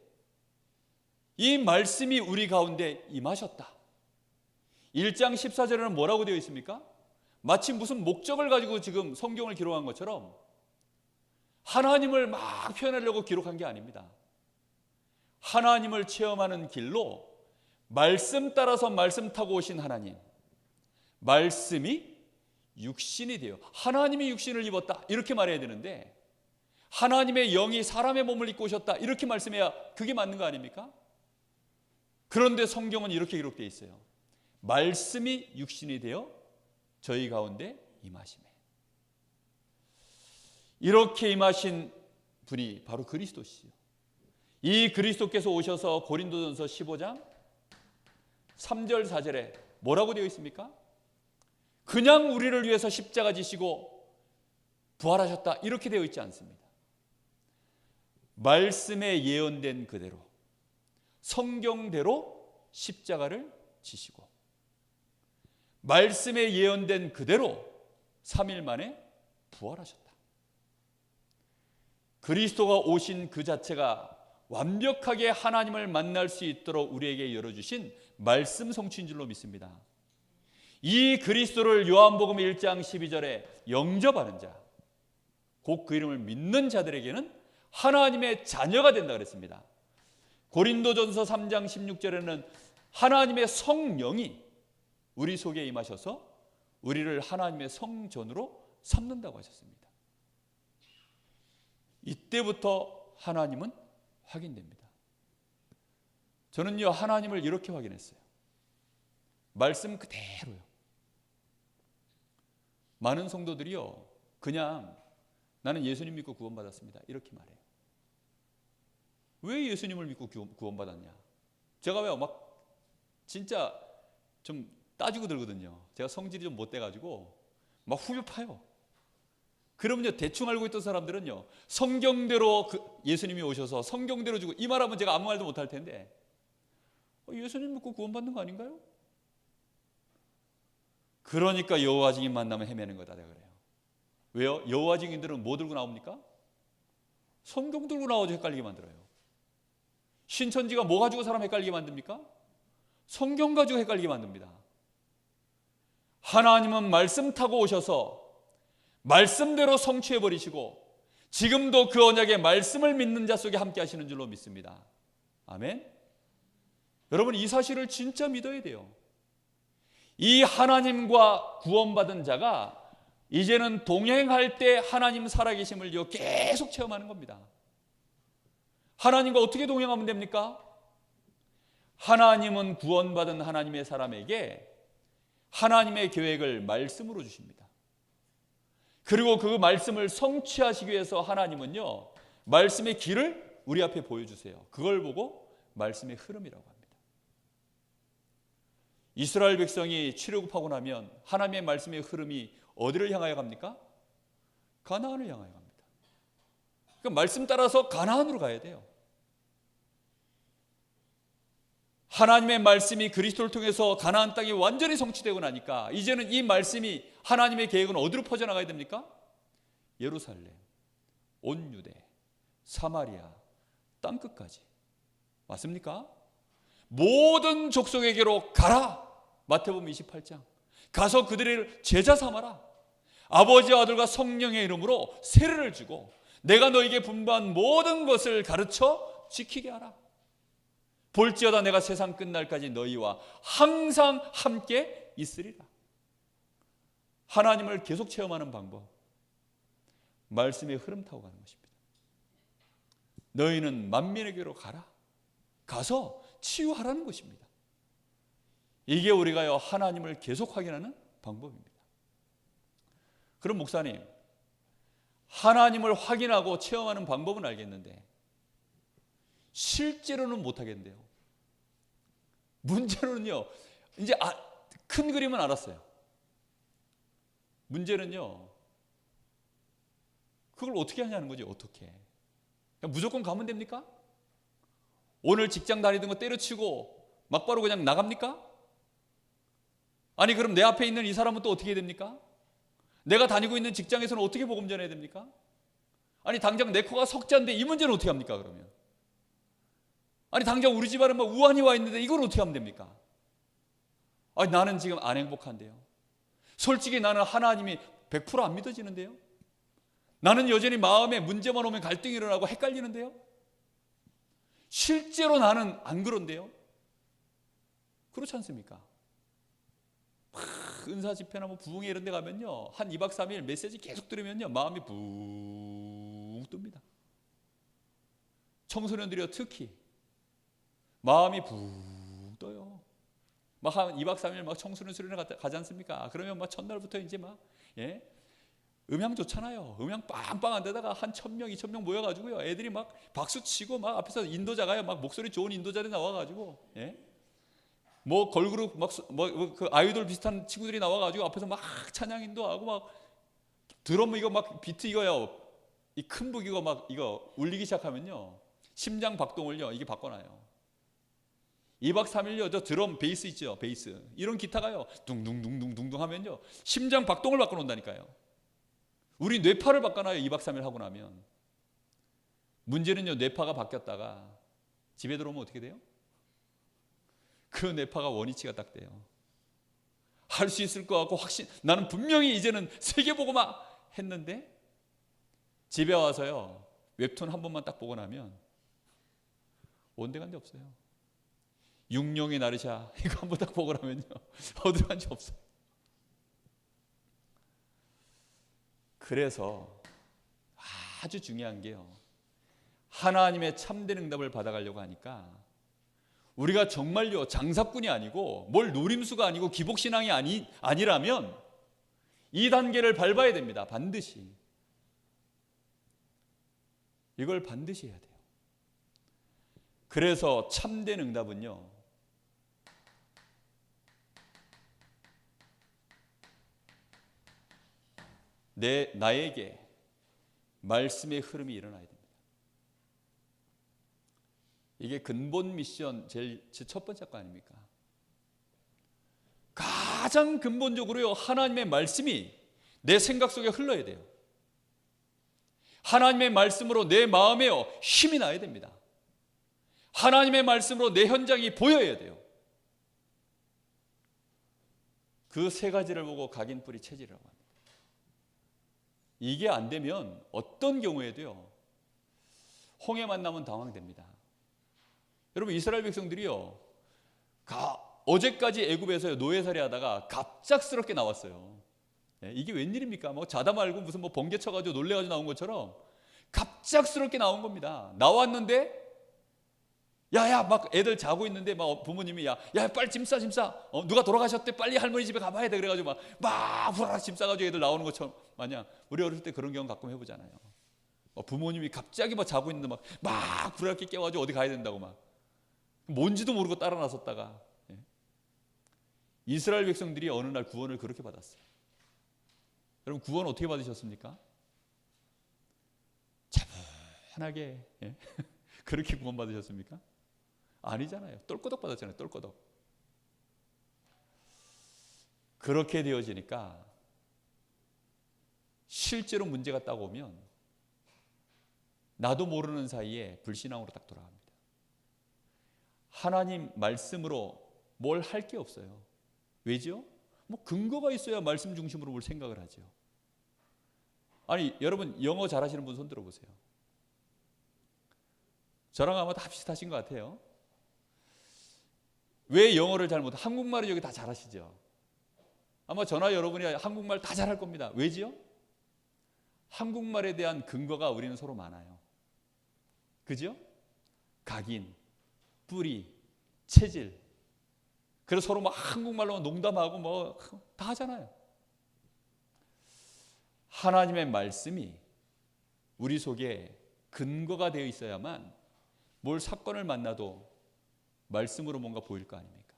이 말씀이 우리 가운데 임하셨다. 1장 14절에는 뭐라고 되어 있습니까? 마치 무슨 목적을 가지고 지금 성경을 기록한 것처럼 하나님을 막 표현하려고 기록한 게 아닙니다. 하나님을 체험하는 길로 말씀 따라서 말씀 타고 오신 하나님, 말씀이 육신이 되어 하나님이 육신을 입었다 이렇게 말해야 되는데 하나님의 영이 사람의 몸을 입고 오셨다 이렇게 말씀해야 그게 맞는 거 아닙니까? 그런데 성경은 이렇게 기록되어 있어요. 말씀이 육신이 되어 저희 가운데 임하시매. 이렇게 임하신 분이 바로 그리스도시요. 이 그리스도께서 오셔서 고린도전서 15장 3절 4절에 뭐라고 되어 있습니까? 그냥 우리를 위해서 십자가 지시고 부활하셨다 이렇게 되어 있지 않습니다. 말씀에 예언된 그대로 성경대로 십자가를 지시고 말씀에 예언된 그대로 3일 만에 부활하셨다. 그리스도가 오신 그 자체가 완벽하게 하나님을 만날 수 있도록 우리에게 열어주신 말씀 성취인 줄로 믿습니다. 이 그리스도를 요한복음 1장 12절에 영접하는 자, 곧 그 이름을 믿는 자들에게는 하나님의 자녀가 된다 그랬습니다. 고린도전서 3장 16절에는 하나님의 성령이 우리 속에 임하셔서 우리를 하나님의 성전으로 삼는다고 하셨습니다. 이때부터 하나님은 확인됩니다. 저는요, 하나님을 이렇게 확인했어요. 말씀 그대로요. 많은 성도들이요, 그냥 나는 예수님 믿고 구원받았습니다 이렇게 말해요. 왜 예수님을 믿고 구원받았냐? 제가 왜 막 진짜 좀 따지고 들거든요. 제가 성질이 좀 못 돼가지고 막 후벼 파요. 그러면요, 대충 알고 있던 사람들은요, 성경대로 예수님이 오셔서 성경대로 주고 이 말하면 제가 아무 말도 못할 텐데 예수님 믿고 구원받는 거 아닌가요? 그러니까 여호와 증인 만나면 헤매는 거다 내가 그래요. 왜요? 여호와 증인들은 뭐 들고 나옵니까? 성경 들고 나와서 헷갈리게 만들어요. 신천지가 뭐 가지고 사람 헷갈리게 만듭니까? 성경 가지고 헷갈리게 만듭니다. 하나님은 말씀 타고 오셔서 말씀대로 성취해버리시고 지금도 그 언약의 말씀을 믿는 자 속에 함께 하시는 줄로 믿습니다. 아멘. 여러분, 이 사실을 진짜 믿어야 돼요. 이 하나님과 구원받은 자가 이제는 동행할 때 하나님 살아계심을 계속 체험하는 겁니다. 하나님과 어떻게 동행하면 됩니까? 하나님은 구원받은 하나님의 사람에게 하나님의 계획을 말씀으로 주십니다. 그리고 그 말씀을 성취하시기 위해서 하나님은요, 말씀의 길을 우리 앞에 보여주세요. 그걸 보고 말씀의 흐름이라고 합니다. 이스라엘 백성이 출애굽하고 나면 하나님의 말씀의 흐름이 어디를 향하여 갑니까? 가나안을 향하여 갑니다. 그러니까 말씀 따라서 가나안으로 가야 돼요. 하나님의 말씀이 그리스도를 통해서 가나안 땅이 완전히 성취되고 나니까 이제는 이 말씀이 하나님의 계획은 어디로 퍼져나가야 됩니까? 예루살렘, 온 유대, 사마리아, 땅끝까지. 맞습니까? 모든 족속에게로 가라. 마태복음 28장. 가서 그들을 제자 삼아라. 아버지와 아들과 성령의 이름으로 세례를 주고 내가 너에게 분부한 모든 것을 가르쳐 지키게 하라. 볼지어다 내가 세상 끝날까지 너희와 항상 함께 있으리라. 하나님을 계속 체험하는 방법, 말씀의 흐름 타고 가는 것입니다. 너희는 만민에게로 가라. 가서 치유하라는 것입니다. 이게 우리가요 하나님을 계속 확인하는 방법입니다. 그럼 목사님, 하나님을 확인하고 체험하는 방법은 알겠는데 실제로는 못하겠는데요. 문제는요, 이제 큰 그림은 알았어요. 문제는요, 그걸 어떻게 하냐는 거죠. 어떻게? 그냥 무조건 가면 됩니까? 오늘 직장 다니던 거 때려치고 막바로 그냥 나갑니까? 아니 그럼 내 앞에 있는 이 사람은 또 어떻게 해야 됩니까? 내가 다니고 있는 직장에서는 어떻게 복음 전해야 됩니까? 아니 당장 내 코가 석자인데 이 문제는 어떻게 합니까 그러면? 아니 당장 우리 집안에 막 우환이 와 있는데 이걸 어떻게 하면 됩니까? 아니 나는 지금 안 행복한데요. 솔직히 나는 하나님이 100% 안 믿어지는데요. 나는 여전히 마음에 문제만 오면 갈등이 일어나고 헷갈리는데요. 실제로 나는 안 그런데요. 그렇지 않습니까? 은사 집회나 뭐 부흥회 이런 데 가면요 한 2박 3일 메시지 계속 들으면요 마음이 붕 뜹니다. 청소년들이요 특히 마음이 붕 떠요. 막 한 2박 3일 막 청소년 수련회 가지 않습니까? 그러면 막 첫날부터 이제 막 음향 좋잖아요. 음향 빵빵한 데다가 한 1000명, 2000명 모여가지고요. 애들이 막 박수 치고 막 앞에서 인도자가요. 막 목소리 좋은 인도자들이 나와가지고, 뭐 걸그룹 그 아이돌 비슷한 친구들이 나와가지고 앞에서 막 찬양 인도하고 막 드럼 이거 막 비트 이거요. 이 큰 북 이거 막 이거 울리기 시작하면요. 심장 박동을요. 이게 바꿔놔요. 2박 3일요. 저 드럼 베이스 있죠. 베이스. 이런 기타가요. 둥둥둥둥둥둥 하면요. 심장 박동을 바꿔놓는다니까요. 우리 뇌파를 바꿔놔요. 2박 3일 하고 나면. 문제는요. 뇌파가 바뀌었다가 집에 들어오면 어떻게 돼요? 그 뇌파가 원위치가 딱 돼요. 할 수 있을 것 같고 나는 분명히 이제는 세계보고만 했는데 집에 와서요. 웹툰 한 번만 딱 보고 나면 온데간데 없어요. 육룡의 나르샤 이거 한 번 딱 보고 나면요. 어디 간지 없어요. 그래서 아주 중요한 게요. 하나님의 참된 응답을 받아가려고 하니까 우리가 정말요 장사꾼이 아니고 뭘 노림수가 아니고 기복신앙이 아니라면 이 단계를 밟아야 됩니다. 반드시. 이걸 반드시 해야 돼요. 그래서 참된 응답은요. 나에게 말씀의 흐름이 일어나야 됩니다. 이게 근본 미션 제 첫 번째 거 아닙니까? 가장 근본적으로요 하나님의 말씀이 내 생각 속에 흘러야 돼요. 하나님의 말씀으로 내 마음에요 힘이 나야 됩니다. 하나님의 말씀으로 내 현장이 보여야 돼요. 그 세 가지를 보고 각인뿌리 체질이라고 합니다. 이게 안 되면 어떤 경우에도요 홍해 만나면 당황됩니다. 여러분 이스라엘 백성들이요 어제까지 애굽에서 노예살이 하다가 갑작스럽게 나왔어요. 이게 웬일입니까? 뭐 자다 말고 무슨 뭐 번개 쳐가지고 놀래가지고 나온 것처럼 갑작스럽게 나온 겁니다. 나왔는데 야야 막 애들 자고 있는데 막 부모님이 야 빨리 짐 싸 누가 돌아가셨대 빨리 할머니 집에 가봐야 돼 그래가지고 막 후라락 짐 싸가지고 애들 나오는 것처럼 마냥 우리 어렸을 때 그런 경우 가끔 해보잖아요. 부모님이 갑자기 막 자고 있는데 막 불알게 깨워가지고 어디 가야 된다고 막 뭔지도 모르고 따라 나섰다가 이스라엘 백성들이 어느 날 구원을 그렇게 받았어요. 여러분 구원 어떻게 받으셨습니까? 차분하게 그렇게 구원 받으셨습니까? 아니잖아요. 똘꼬덕 받았잖아요. 똘꼬덕. 그렇게 되어지니까 실제로 문제가 딱 오면 나도 모르는 사이에 불신앙으로 딱 돌아갑니다. 하나님 말씀으로 뭘 할 게 없어요. 왜죠? 뭐 근거가 있어야 말씀 중심으로 뭘 생각을 하죠. 아니 여러분 영어 잘하시는 분 손 들어보세요. 저랑 아마 다 비슷하신 것 같아요. 왜 영어를 잘 못해? 한국말은 여기 다 잘하시죠. 아마 저나 여러분이 한국말 다 잘할 겁니다. 왜지요? 한국말에 대한 근거가 우리는 서로 많아요. 그죠? 각인, 뿌리, 체질. 그래서 서로 막 한국말로 농담하고 뭐 다 하잖아요. 하나님의 말씀이 우리 속에 근거가 되어 있어야만 뭘 사건을 만나도 말씀으로 뭔가 보일 거 아닙니까?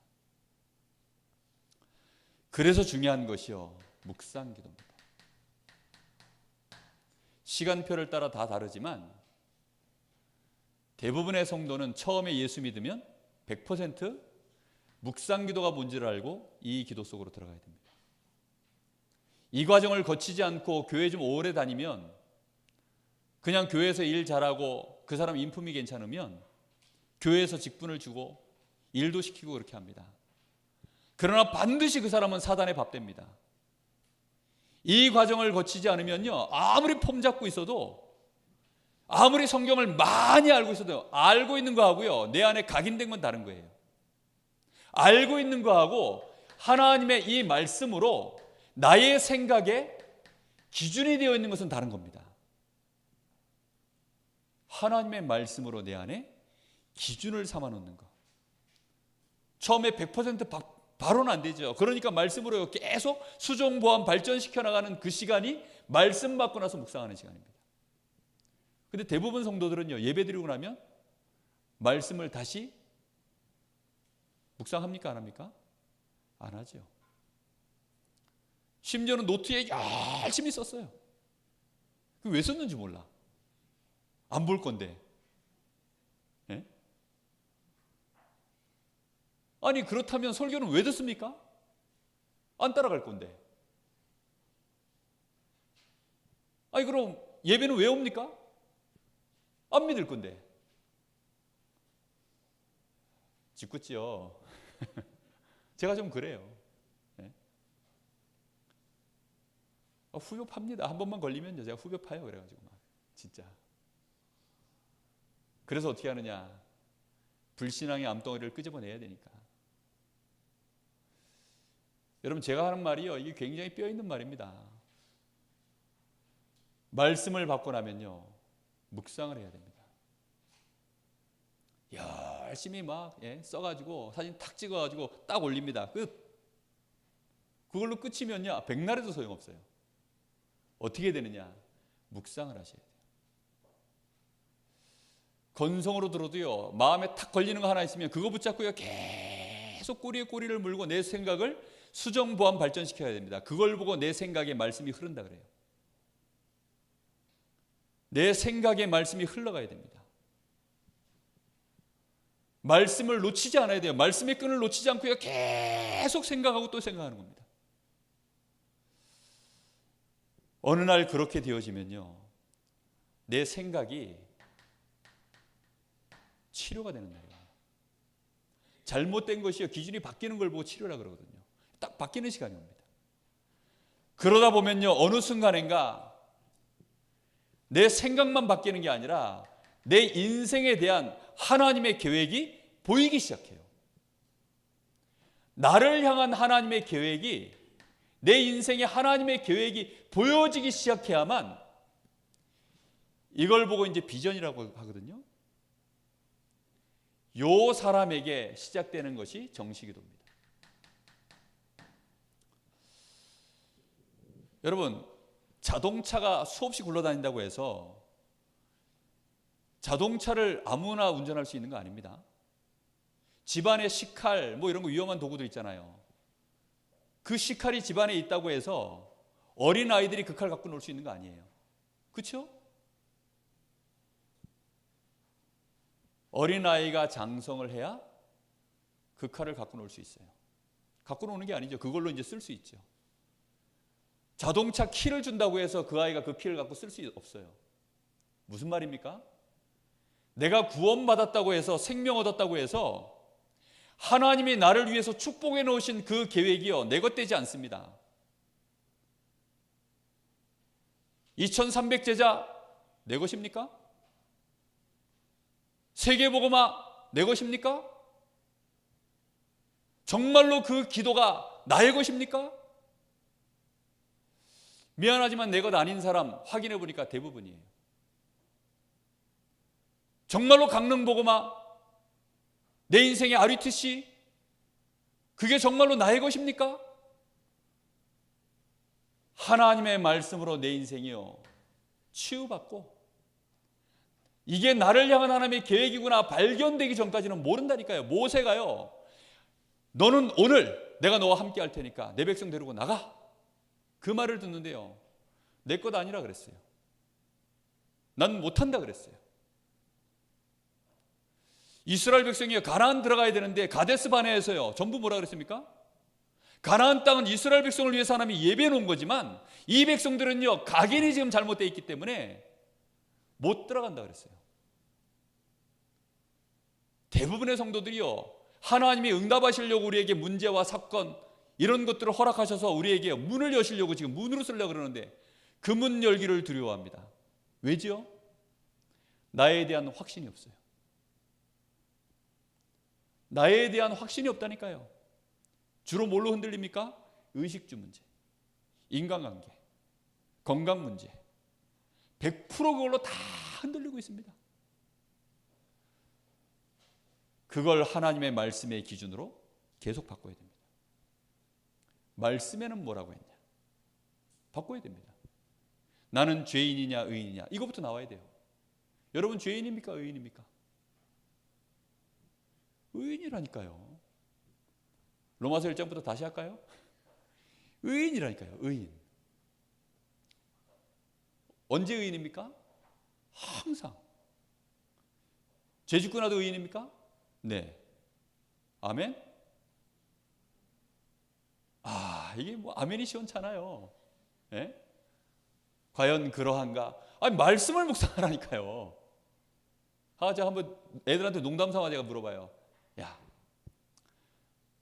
그래서 중요한 것이요, 묵상 기도입니다. 시간표를 따라 다 다르지만 대부분의 성도는 처음에 예수 믿으면 100% 묵상 기도가 뭔지를 알고 이 기도 속으로 들어가야 됩니다. 이 과정을 거치지 않고 교회 좀 오래 다니면, 그냥 교회에서 일 잘하고 그 사람 인품이 괜찮으면 교회에서 직분을 주고 일도 시키고 그렇게 합니다. 그러나 반드시 그 사람은 사단의 밥됩니다. 이 과정을 거치지 않으면요, 아무리 폼 잡고 있어도, 아무리 성경을 많이 알고 있어도 알고 있는 거하고요 내 안에 각인된 건 다른 거예요. 알고 있는 거하고 하나님의 이 말씀으로 나의 생각에 기준이 되어 있는 것은 다른 겁니다. 하나님의 말씀으로 내 안에 기준을 삼아 놓는 것. 처음에 100% 바로는 안 되죠. 그러니까 말씀으로 계속 수종 보완 발전시켜 나가는 그 시간이 말씀 받고 나서 묵상하는 시간입니다. 근데 대부분 성도들은요, 예배 드리고 나면 말씀을 다시 묵상합니까? 안 합니까? 안 하죠. 심지어는 노트에 열심히 썼어요. 왜 썼는지 몰라. 안 볼 건데. 예? 아니 그렇다면 설교는 왜 듣습니까? 안 따라갈 건데. 아니 그럼 예배는 왜 옵니까? 안 믿을 건데. 짓궂지요. 제가 좀 그래요. 네? 후벼 팝니다. 한 번만 걸리면 제가 후벼 파요. 그래가지고 막 진짜. 그래서 어떻게 하느냐? 불신앙의 암덩어리를 끄집어내야 되니까. 여러분 제가 하는 말이요, 이게 굉장히 뼈 있는 말입니다. 말씀을 받고 나면요, 묵상을 해야 됩니다. 열심히 막 써가지고 사진 탁 찍어가지고 딱 올립니다. 끝. 그걸로 끝이면요, 백날에도 소용없어요. 어떻게 되느냐? 묵상을 하셔야 돼요. 건성으로 들어도요, 마음에 탁 걸리는 거 하나 있으면 그거 붙잡고요, 계속 꼬리에 꼬리를 물고 내 생각을 수정보완 발전시켜야 됩니다. 그걸 보고 내 생각에 말씀이 흐른다 그래요. 내 생각에 말씀이 흘러가야 됩니다. 말씀을 놓치지 않아야 돼요. 말씀의 끈을 놓치지 않고요, 계속 생각하고 또 생각하는 겁니다. 어느 날 그렇게 되어지면요, 내 생각이 치료가 되는 날이에요. 잘못된 것이요, 기준이 바뀌는 걸 보고 치료라 그러거든요. 딱 바뀌는 시간이 옵니다. 그러다 보면요, 어느 순간인가 내 생각만 바뀌는 게 아니라 내 인생에 대한 하나님의 계획이 보이기 시작해요. 나를 향한 하나님의 계획이, 내 인생에 하나님의 계획이 보여지기 시작해야만, 이걸 보고 이제 비전이라고 하거든요. 요 사람에게 시작되는 것이 정시기도입니다. 여러분, 자동차가 수없이 굴러다닌다고 해서 자동차를 아무나 운전할 수 있는 거 아닙니다. 집안에 식칼 뭐 이런 거 위험한 도구들 있잖아요. 그 식칼이 집안에 있다고 해서 어린 아이들이 그 칼 갖고 놀 수 있는 거 아니에요. 그렇죠? 어린아이가 장성을 해야 그 칼을 갖고 놀 수 있어요. 갖고 노는 게 아니죠. 그걸로 이제 쓸 수 있죠. 자동차 키를 준다고 해서 그 아이가 그 키를 갖고 쓸 수 없어요. 무슨 말입니까? 내가 구원받았다고 해서, 생명 얻었다고 해서 하나님이 나를 위해서 축복해 놓으신 그 계획이요, 내 것 되지 않습니다. 2300제자 내 것입니까? 세계복음화 내 것입니까? 정말로 그 기도가 나의 것입니까? 미안하지만 내 것 아닌 사람 확인해 보니까 대부분이에요. 정말로 강릉복음화, 내 인생의 RUTC, 그게 정말로 나의 것입니까? 하나님의 말씀으로 내 인생이요, 치유받고 이게 나를 향한 하나님의 계획이구나 발견되기 전까지는 모른다니까요. 모세가요, 너는 오늘 내가 너와 함께 할 테니까 내 백성 데리고 나가, 그 말을 듣는데요, 내 것 아니라 그랬어요. 난 못한다 그랬어요. 이스라엘 백성이 가나안 들어가야 되는데 가데스 바네에서요 전부 뭐라 그랬습니까? 가나안 땅은 이스라엘 백성을 위해서 하나님이 예배해 놓은 거지만 이 백성들은요 각인이 지금 잘못되어 있기 때문에 못 들어간다 그랬어요. 대부분의 성도들이요, 하나님이 응답하시려고 우리에게 문제와 사건 이런 것들을 허락하셔서 우리에게 문을 여시려고 지금 문으로 쓰려고 그러는데 그 문 열기를 두려워합니다. 왜지요? 나에 대한 확신이 없어요. 나에 대한 확신이 없다니까요. 주로 뭘로 흔들립니까? 의식주 문제, 인간관계, 건강 문제, 100% 그걸로 다 흔들리고 있습니다. 그걸 하나님의 말씀의 기준으로 계속 바꿔야 됩니다. 말씀에는 뭐라고 했냐? 바꿔야 됩니다. 나는 죄인이냐 의인이냐, 이거부터 나와야 돼요. 여러분 죄인입니까 의인입니까? 의인이라니까요. 로마서 1장부터 다시 할까요? 의인이라니까요. 의인. 언제 의인입니까? 항상. 죄 짓고 나도 의인입니까? 네. 아멘? 이게 뭐 아멘이 시원찮아요. 예? 과연 그러한가? 말씀을 묵상하라니까요. 제가 한번 애들한테 농담 삼아 제가 물어봐요. 야,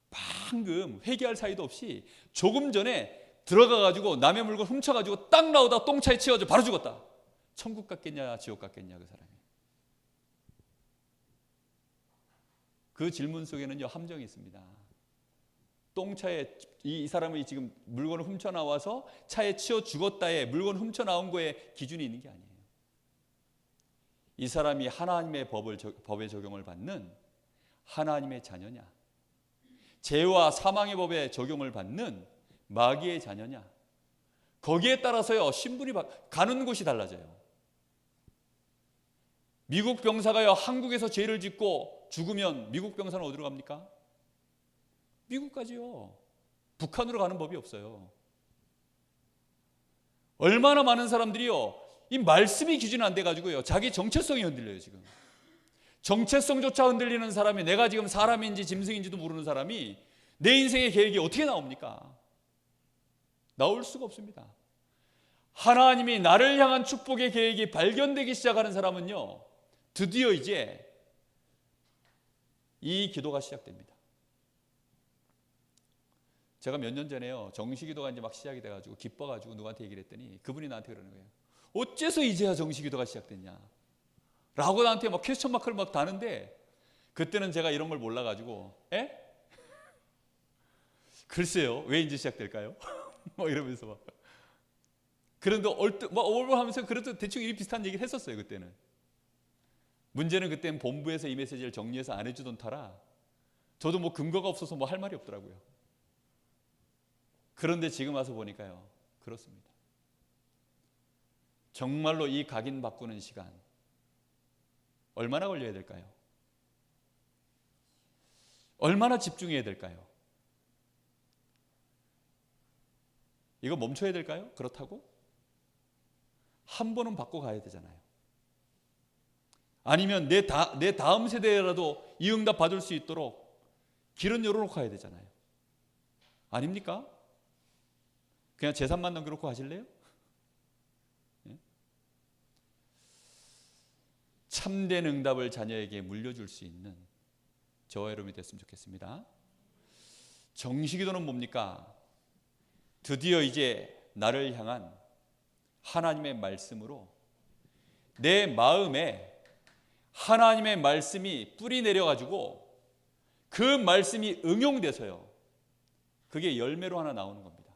방금 회개할 사이도 없이 조금 전에 들어가가지고 남의 물건 훔쳐가지고 딱 나오다 똥차에 치워져 바로 죽었다. 천국 갔겠냐 지옥 갔겠냐 그 사람이. 그 질문 속에는요 함정이 있습니다. 똥차에 이 사람이 지금 물건을 훔쳐 나와서 차에 치워 죽었다에 물건 훔쳐 나온 거에 기준이 있는 게 아니에요. 이 사람이 하나님의 법의 적용을 받는 하나님의 자녀냐, 죄와 사망의 법에 적용을 받는 마귀의 자녀냐, 거기에 따라서요 신분이 가는 곳이 달라져요. 미국 병사가요 한국에서 죄를 짓고 죽으면 미국 병사는 어디로 갑니까? 미국까지요. 북한으로 가는 법이 없어요. 얼마나 많은 사람들이요 이 말씀이 기준이 안 돼가지고요 자기 정체성이 흔들려요. 지금 정체성조차 흔들리는 사람이, 내가 지금 사람인지 짐승인지도 모르는 사람이 내 인생의 계획이 어떻게 나옵니까? 나올 수가 없습니다. 하나님이 나를 향한 축복의 계획이 발견되기 시작하는 사람은요 드디어 이제 이 기도가 시작됩니다. 제가 몇 년 전에요 정시기도가 이제 막 시작이 돼가지고 기뻐가지고 누구한테 얘기를 했더니 그분이 나한테 그러는 거예요. 어째서 이제야 정시기도가 시작됐냐 라고 나한테 막 퀘스천 마크를 막 다는데, 그때는 제가 이런 걸 몰라가지고 글쎄요 왜 이제 시작될까요? 뭐 이러면서 막 그런데 얼뜻 막 하면서 그래도 대충 이 비슷한 얘기를 했었어요. 그때는 문제는 그때는 본부에서 이 메시지를 정리해서 안 해주던 터라 저도 뭐 근거가 없어서 뭐 할 말이 없더라고요. 그런데 지금 와서 보니까요 그렇습니다. 정말로 이 각인 바꾸는 시간 얼마나 걸려야 될까요? 얼마나 집중해야 될까요? 이거 멈춰야 될까요? 그렇다고? 한 번은 바꿔 가야 되잖아요. 아니면 내 다음 세대라도 이 응답 받을 수 있도록 길은 열어놓고 가야 되잖아요. 아닙니까? 그냥 재산만 남겨놓고 하실래요? 예? 참된 응답을 자녀에게 물려줄 수 있는 저와 여러분이 됐으면 좋겠습니다. 정식기도는 뭡니까? 드디어 이제 나를 향한 하나님의 말씀으로 내 마음에 하나님의 말씀이 뿌리 내려가지고 그 말씀이 응용돼서요, 그게 열매로 하나 나오는 겁니다.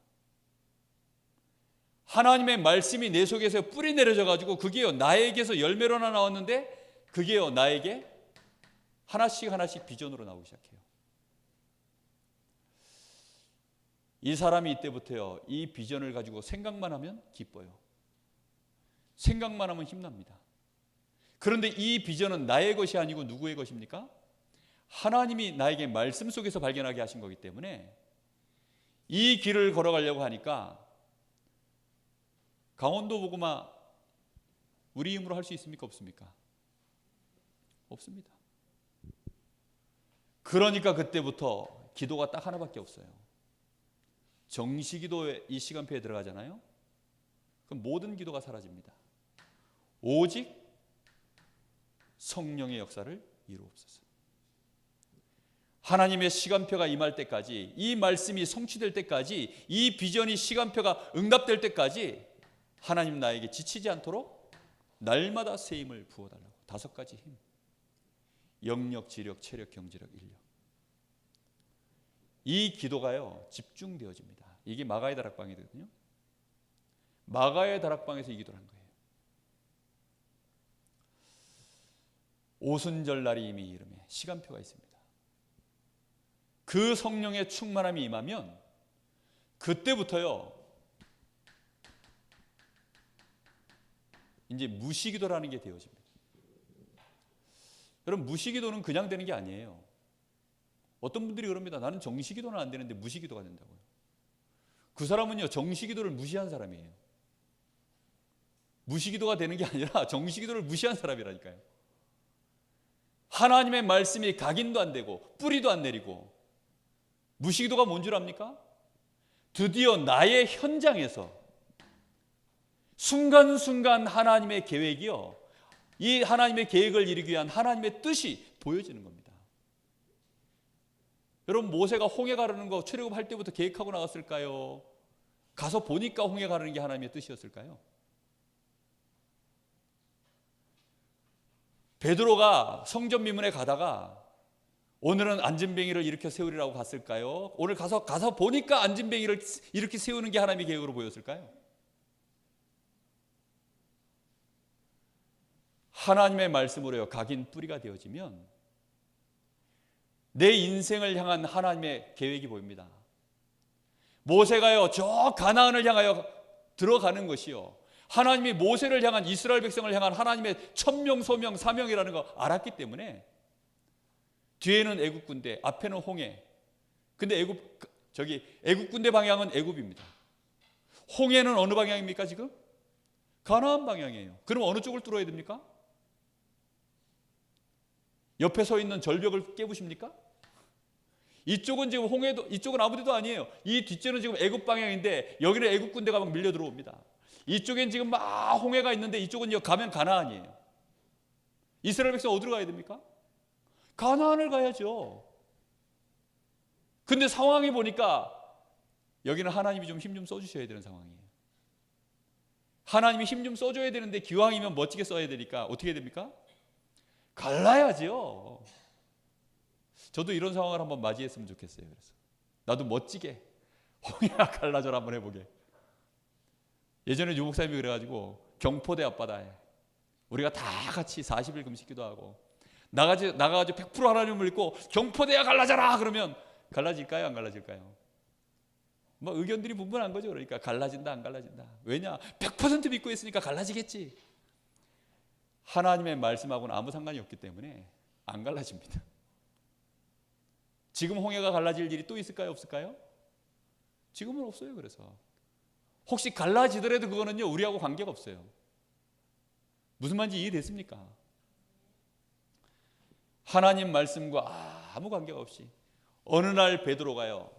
하나님의 말씀이 내 속에서 뿌리 내려져가지고 그게요 나에게서 열매로 하나 나왔는데 그게요 나에게 하나씩 하나씩 비전으로 나오기 시작해요. 이 사람이 이때부터요 이 비전을 가지고 생각만 하면 기뻐요. 생각만 하면 힘납니다. 그런데 이 비전은 나의 것이 아니고 누구의 것입니까? 하나님이 나에게 말씀 속에서 발견하게 하신 거기 때문에 이 길을 걸어가려고 하니까 강원도 복음화 우리 힘으로 할 수 있습니까? 없습니까? 없습니다. 그러니까 그때부터 기도가 딱 하나밖에 없어요. 정시기도에 이 시간표에 들어가잖아요. 그럼 모든 기도가 사라집니다. 오직 성령의 역사를 이루옵소서. 하나님의 시간표가 임할 때까지, 이 말씀이 성취될 때까지, 이 비전이 시간표가 응답될 때까지 하나님 나에게 지치지 않도록 날마다 새 힘을 부어달라고. 5가지 힘: 영력, 지력, 체력, 경제력, 인력. 이 기도가요 집중되어집니다. 이게 마가의 다락방이거든요. 마가의 다락방에서 이 기도를 한 거예요. 오순절 날이 이미 이름에 시간표가 있습니다. 그 성령의 충만함이 임하면 그때부터요 이제 무시기도라는 게 되어집니다. 여러분, 무시기도는 그냥 되는 게 아니에요. 어떤 분들이 그럽니다. 나는 정시기도는 안 되는데 무시기도가 된다고요. 그 사람은요 정시기도를 무시한 사람이에요. 무시기도가 되는 게 아니라 정시기도를 무시한 사람이라니까요. 하나님의 말씀이 각인도 안 되고 뿌리도 안 내리고. 무시기도가 뭔 줄 압니까? 드디어 나의 현장에서 순간순간 하나님의 계획이요, 이 하나님의 계획을 이루기 위한 하나님의 뜻이 보여지는 겁니다. 여러분, 모세가 홍해 가르는 거 출애굽할 때부터 계획하고 나갔을까요? 가서 보니까 홍해 가르는 게 하나님의 뜻이었을까요? 베드로가 성전 미문에 가다가 오늘은 안진뱅이를 일으켜 세우리라고 갔을까요? 오늘 가서 보니까 안진뱅이를 이렇게 세우는 게 하나님의 계획으로 보였을까요? 하나님의 말씀으로요 각인 뿌리가 되어지면 내 인생을 향한 하나님의 계획이 보입니다. 모세가요 저 가나안을 향하여 들어가는 것이요, 하나님이 모세를 향한, 이스라엘 백성을 향한 하나님의 천명, 소명, 사명이라는 거 알았기 때문에 뒤에는 애굽 군대, 앞에는 홍해. 근데 애굽 군대 방향은 애굽입니다. 홍해는 어느 방향입니까 지금? 가나안 방향이에요. 그럼 어느 쪽을 뚫어야 됩니까? 옆에 서 있는 절벽을 깨부십니까? 이쪽은 지금 홍해도, 이쪽은 아무 데도 아니에요. 이 뒷째는 지금 애굽 방향인데 여기는 애굽 군대가 막 밀려 들어옵니다. 이쪽엔 지금 막 홍해가 있는데 이쪽은 가면 가나안이에요. 이스라엘 백성 어디로 가야 됩니까? 가나안을 가야죠. 근데 상황이 보니까 여기는 하나님이 좀 힘 좀 써주셔야 되는 상황이에요. 하나님이 힘 좀 써줘야 되는데 기왕이면 멋지게 써야 되니까 어떻게 됩니까? 갈라야죠. 저도 이런 상황을 한번 맞이했으면 좋겠어요. 그래서 나도 멋지게 홍해가 갈라져라 한번 해보게. 예전에 유목사님이 그래가지고 경포대 앞바다에 우리가 다 같이 40일 금식 기도하고 나가가지고 100% 하나님을 믿고 경포대야 갈라져라 그러면 갈라질까요? 안 갈라질까요? 뭐 의견들이 분분한 거죠. 그러니까 갈라진다 안 갈라진다. 왜냐? 100% 믿고 있으니까 갈라지겠지. 하나님의 말씀하고는 아무 상관이 없기 때문에 안 갈라집니다. 지금 홍해가 갈라질 일이 또 있을까요? 없을까요? 지금은 없어요. 그래서 혹시 갈라지더라도 그거는요 우리하고 관계가 없어요. 무슨 말인지 이해됐습니까? 하나님 말씀과 아무 관계가 없이 어느 날 베드로가요,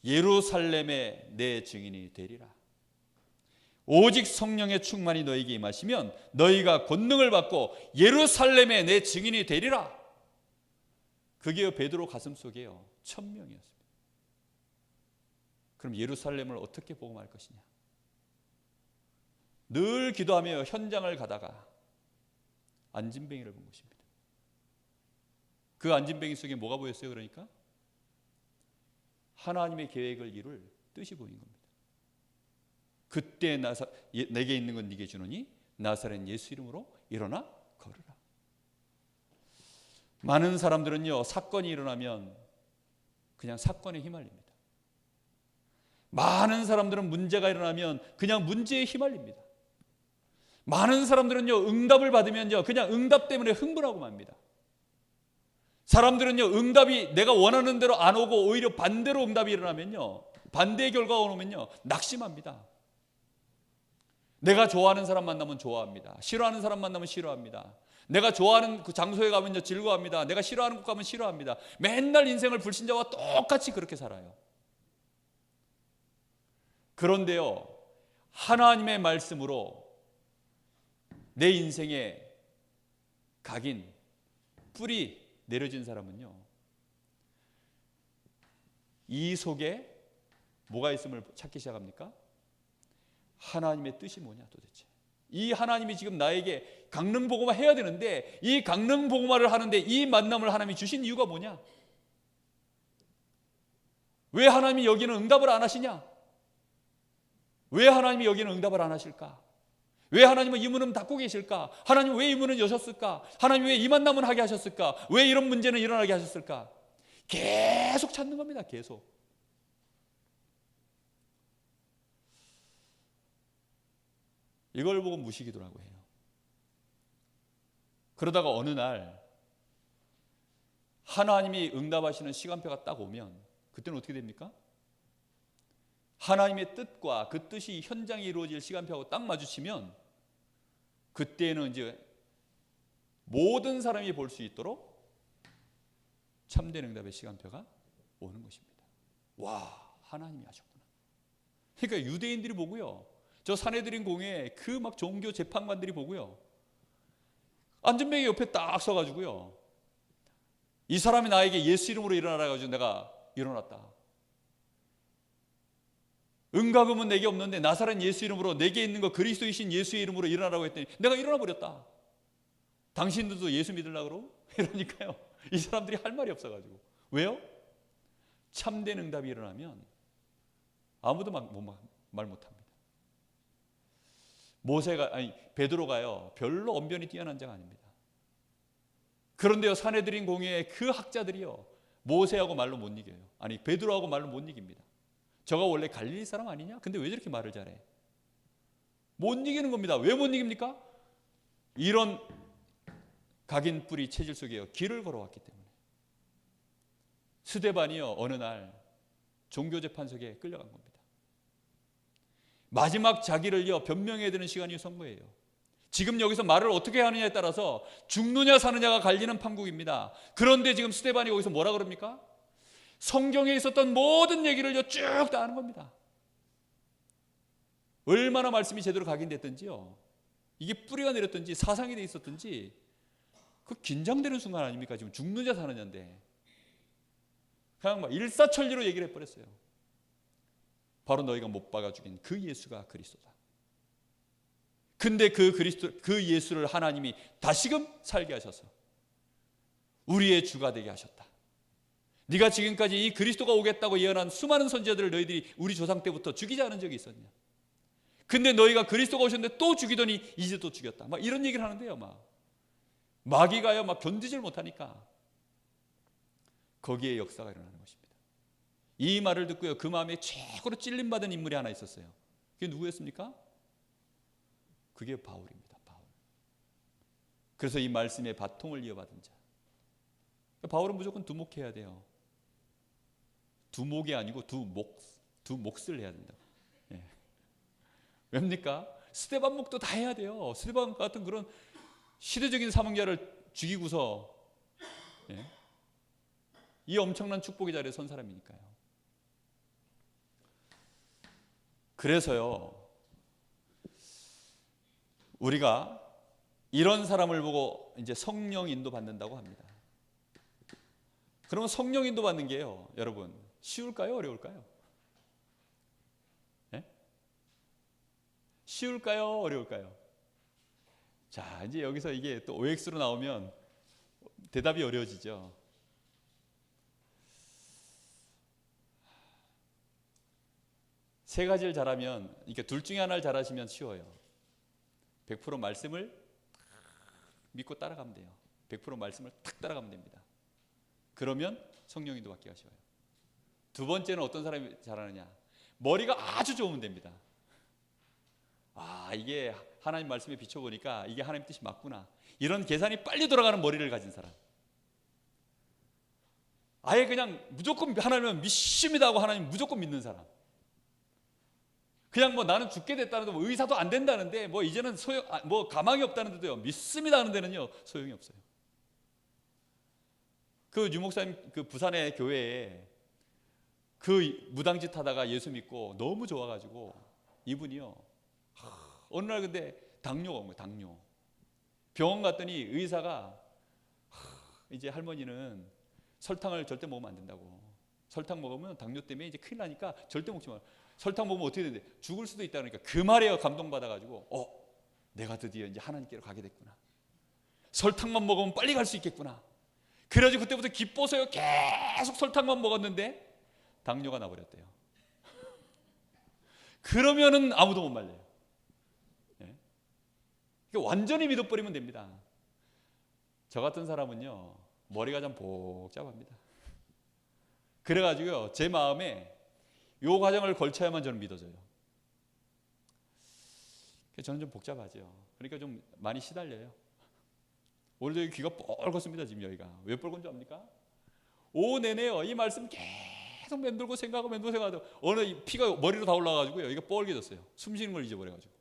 예루살렘에 내 증인이 되리라. 오직 성령의 충만이 너에게 임하시면 너희가 권능을 받고 예루살렘에 내 증인이 되리라. 그게 베드로 가슴속에요, 천명이었습니다. 그럼 예루살렘을 어떻게 복음할 것이냐? 늘 기도하며 현장을 가다가 안진뱅이를 본 것입니다. 그 안진뱅이 속에 뭐가 보였어요? 그러니까 하나님의 계획을 이룰 뜻이 보인 겁니다. 그때 내게 있는 건 네게 주노니 나사렛 예수 이름으로 일어나 걸으라. 많은 사람들은요, 사건이 일어나면 그냥 사건에 휘말립니다. 많은 사람들은 문제가 일어나면 그냥 문제에 휘말립니다. 많은 사람들은요, 응답을 받으면요, 그냥 응답 때문에 흥분하고 맙니다. 사람들은요, 응답이 내가 원하는 대로 안 오고 오히려 반대로 응답이 일어나면요, 반대의 결과가 오면요, 낙심합니다. 내가 좋아하는 사람 만나면 좋아합니다. 싫어하는 사람 만나면 싫어합니다. 내가 좋아하는 그 장소에 가면요, 즐거워합니다. 내가 싫어하는 곳 가면 싫어합니다. 맨날 인생을 불신자와 똑같이 그렇게 살아요. 그런데요, 하나님의 말씀으로 내 인생에 각인, 뿌리 내려진 사람은요, 이 속에 뭐가 있음을 찾기 시작합니까? 하나님의 뜻이 뭐냐 도대체. 이 하나님이 지금 나에게 강릉복음화 해야 되는데 이 강릉복음화를 하는데 이 만남을 하나님이 주신 이유가 뭐냐? 왜 하나님이 여기는 응답을 안 하시냐? 왜 하나님이 여기는 응답을 안 하실까? 왜 하나님은 이 문은 닫고 계실까? 하나님 왜 이 문은 여셨을까? 하나님 왜 이 만남은 하게 하셨을까? 왜 이런 문제는 일어나게 하셨을까? 계속 찾는 겁니다. 계속. 이걸 보고 무시기도라고 해요. 그러다가 어느 날 하나님이 응답하시는 시간표가 딱 오면 그때는 어떻게 됩니까? 하나님의 뜻과 그 뜻이 현장에 이루어질 시간표하고 딱 마주치면 그때는 이제 모든 사람이 볼 수 있도록 참된 응답의 시간표가 오는 것입니다. 와, 하나님이 하셨구나. 그러니까 유대인들이 보고요, 저 사내들인 공회 그 막 종교 재판관들이 보고요, 안진뱅이 옆에 딱 서가지고요, 이 사람이 나에게 예수 이름으로 일어나라 가지고 내가 일어났다. 은과금은 내게 없는데 나사렛 예수 이름으로 내게 있는 거 그리스도이신 예수의 이름으로 일어나라고 했더니 내가 일어나 버렸다. 당신들도 예수 믿으려고 그러고? 이러니까요, 이 사람들이 할 말이 없어가지고. 왜요? 참된 응답이 일어나면 아무도 말 못합니다. 베드로가요, 별로 언변이 뛰어난 자가 아닙니다. 그런데요, 사내들인 공회의 그 학자들이요, 모세하고 말로 못 이겨요. 아니, 베드로하고 말로 못 이깁니다. 저가 원래 갈릴리 사람 아니냐? 근데 왜 저렇게 말을 잘해? 못 이기는 겁니다. 왜 못 이깁니까? 이런 각인 뿌리 체질 속에요, 길을 걸어왔기 때문에. 스데반이요, 어느 날 종교재판석에 끌려간 겁니다. 마지막 자기를요 변명해야 되는 시간이 선거예요. 지금 여기서 말을 어떻게 하느냐에 따라서 죽느냐 사느냐가 갈리는 판국입니다. 그런데 지금 스데반이 거기서 뭐라 그럽니까? 성경에 있었던 모든 얘기를 쭉 다 하는 겁니다. 얼마나 말씀이 제대로 각인됐든지요, 이게 뿌리가 내렸든지 사상이 돼 있었든지 그 긴장되는 순간 아닙니까? 지금 죽느냐 사느냐인데 그냥 막 일사천리로 얘기를 해버렸어요. 바로 너희가 못 박아 죽인 그 예수가 그리스도다. 근데 그 예수를 하나님이 다시금 살게 하셔서 우리의 주가 되게 하셨다. 네가 지금까지 이 그리스도가 오겠다고 예언한 수많은 선지자들을 너희들이 우리 조상 때부터 죽이지 않은 적이 있었냐? 근데 너희가 그리스도가 오셨는데 또 죽이더니 이제 또 죽였다. 막 이런 얘기를 하는데요. 마귀가요 막 견디질 못하니까 거기에 역사가 일어나는 것입니다. 이 말을 듣고요, 그 마음에 최고로 찔림받은 인물이 하나 있었어요. 그게 누구였습니까? 그게 바울입니다. 바울. 그래서 이 말씀의 바통을 이어받은 자. 바울은 무조건 두목해야 돼요. 두목이 아니고 두목을 해야 된다고. 예. 왜입니까? 스데반 목도 다 해야 돼요. 스데반 같은 그런 시대적인 사명자를 죽이고서 예? 이 엄청난 축복의 자리에 선 사람이니까요. 그래서요, 우리가 이런 사람을 보고 이제 성령 인도 받는다고 합니다. 그러면 성령 인도 받는 게요, 여러분, 쉬울까요? 어려울까요? 예? 쉬울까요? 어려울까요? 자, 이제 여기서 이게 또 OX로 나오면 대답이 어려워지죠. 세 가지를 잘하면, 그러니까 둘 중에 하나를 잘하시면 쉬워요. 100% 말씀을 믿고 따라가면 돼요. 100% 말씀을 탁 따라가면 됩니다. 그러면 성령인도 받기가 쉬워요. 두 번째는 어떤 사람이 잘하느냐? 머리가 아주 좋으면 됩니다. 아, 이게 하나님 말씀에 비춰보니까 이게 하나님 뜻이 맞구나, 이런 계산이 빨리 돌아가는 머리를 가진 사람. 아예 그냥 무조건 하나님은 믿습니다 하고 하나님 무조건 믿는 사람. 그냥 뭐 나는 죽게 됐다는데 뭐 의사도 안 된다는데 뭐 이제는 뭐 가망이 없다는데도요, 믿습니다 하는 데는요 소용이 없어요. 그 유목사님 그 부산의 교회에 그 무당짓 하다가 예수 믿고 너무 좋아가지고 이분이요, 어느 날 근데 당뇨가 온 거예요. 당뇨. 병원 갔더니 의사가 이제 할머니는 설탕을 절대 먹으면 안 된다고. 설탕 먹으면 당뇨 때문에 이제 큰일 나니까 절대 먹지 마. 설탕 먹으면 어떻게 되는데 죽을 수도 있다 그러니까 그 말에 감동받아가지고 내가 드디어 이제 하나님께로 가게 됐구나. 설탕만 먹으면 빨리 갈 수 있겠구나. 그래가지고 그때부터 기뻐서요 계속 설탕만 먹었는데 당뇨가 나버렸대요. 그러면은 아무도 못 말려요. 예? 그러니까 완전히 믿어버리면 됩니다. 저 같은 사람은요 머리가 좀 복잡합니다. 그래가지고요 제 마음에 요 과정을 걸쳐야만 저는 믿어져요. 저는 좀 복잡하죠. 그러니까 좀 많이 시달려요. 오늘도 여기 귀가 뻘겋습니다. 지금 여기가 왜 뻘건 줄 압니까? 오후 내내요 이 말씀 계속 맴돌고 생각하고 어느 피가 머리로 다 올라가지고요 여기가 뻘개졌어요. 숨 쉬는 걸 잊어버려가지고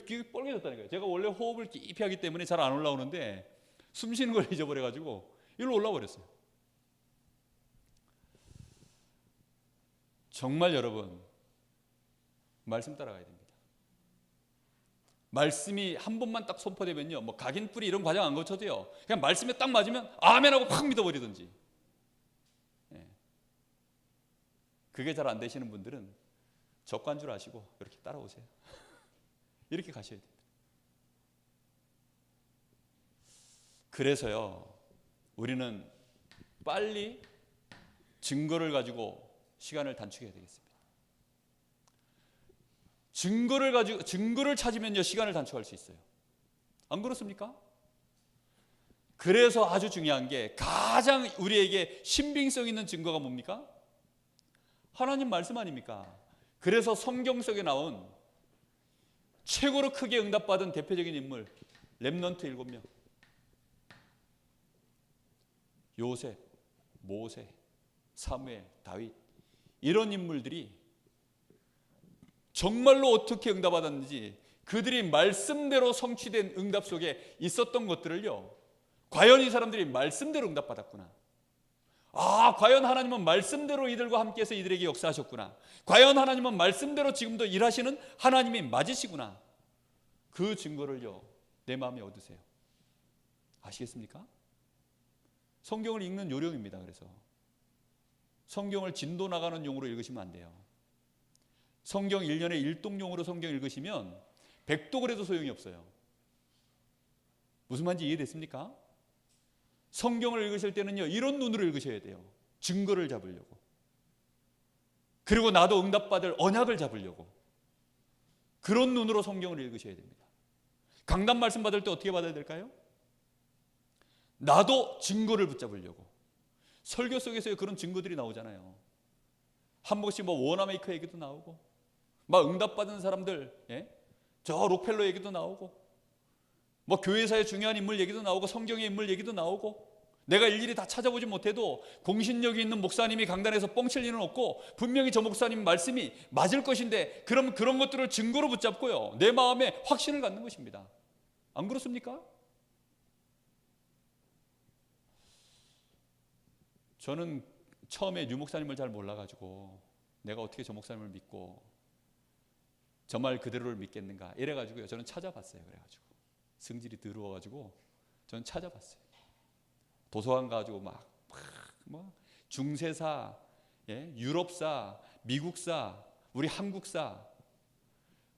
귀가 뻘개졌다니까요. 제가 원래 호흡을 깊이 하기 때문에 잘 안 올라오는데 숨 쉬는 걸 잊어버려가지고 일로 올라버렸어요. 정말 여러분 말씀 따라가야 됩니다. 말씀이 한 번만 딱 선포되면요 뭐 각인뿌리 이런 과정 안 거쳐도요 그냥 말씀에 딱 맞으면 아멘하고 팍 믿어버리든지. 예. 그게 잘 안 되시는 분들은 적관 줄 아시고 이렇게 따라오세요. 이렇게 가셔야 됩니다. 그래서요 우리는 빨리 증거를 가지고 시간을 단축해야 되겠습니다. 증거를 찾으면요 시간을 단축할 수 있어요. 안 그렇습니까? 그래서 아주 중요한 게 가장 우리에게 신빙성 있는 증거가 뭡니까? 하나님 말씀 아닙니까? 그래서 성경 속에 나온 최고로 크게 응답받은 대표적인 인물 렘넌트 7명, 요셉, 모세, 사무엘, 다윗, 이런 인물들이 정말로 어떻게 응답받았는지 그들이 말씀대로 성취된 응답 속에 있었던 것들을요 과연 이 사람들이 말씀대로 응답받았구나, 과연 하나님은 말씀대로 이들과 함께해서 이들에게 역사하셨구나, 과연 하나님은 말씀대로 지금도 일하시는 하나님이 맞으시구나, 그 증거를요 내 마음에 얻으세요. 아시겠습니까? 성경을 읽는 요령입니다. 그래서 성경을 진도 나가는 용으로 읽으시면 안 돼요. 성경 1년에 일독용으로 성경 읽으시면 100독을 해도 소용이 없어요. 무슨 말인지 이해됐습니까? 성경을 읽으실 때는요 이런 눈으로 읽으셔야 돼요. 증거를 잡으려고, 그리고 나도 응답받을 언약을 잡으려고, 그런 눈으로 성경을 읽으셔야 됩니다. 강단 말씀 받을 때 어떻게 받아야 될까요? 나도 증거를 붙잡으려고. 설교 속에서 그런 증거들이 나오잖아요. 한 번씩 뭐 워너메이커 얘기도 나오고, 막 응답받은 사람들, 저 록펠러 얘기도 나오고, 뭐 교회사의 중요한 인물 얘기도 나오고, 성경의 인물 얘기도 나오고, 내가 일일이 다 찾아보지 못해도 공신력이 있는 목사님이 강단에서 뻥칠 일은 없고 분명히 저 목사님 말씀이 맞을 것인데, 그럼 그런 것들을 증거로 붙잡고요 내 마음에 확신을 갖는 것입니다. 안 그렇습니까? 저는 처음에 류 목사님을 잘 몰라가지고 내가 어떻게 저 목사님을 믿고 저 말 그대로를 믿겠는가 이래가지고요. 저는 찾아봤어요. 그래가지고 성질이 더러워가지고 저는 찾아봤어요. 도서관 가지고 막 중세사, 예? 유럽사, 미국사, 우리 한국사,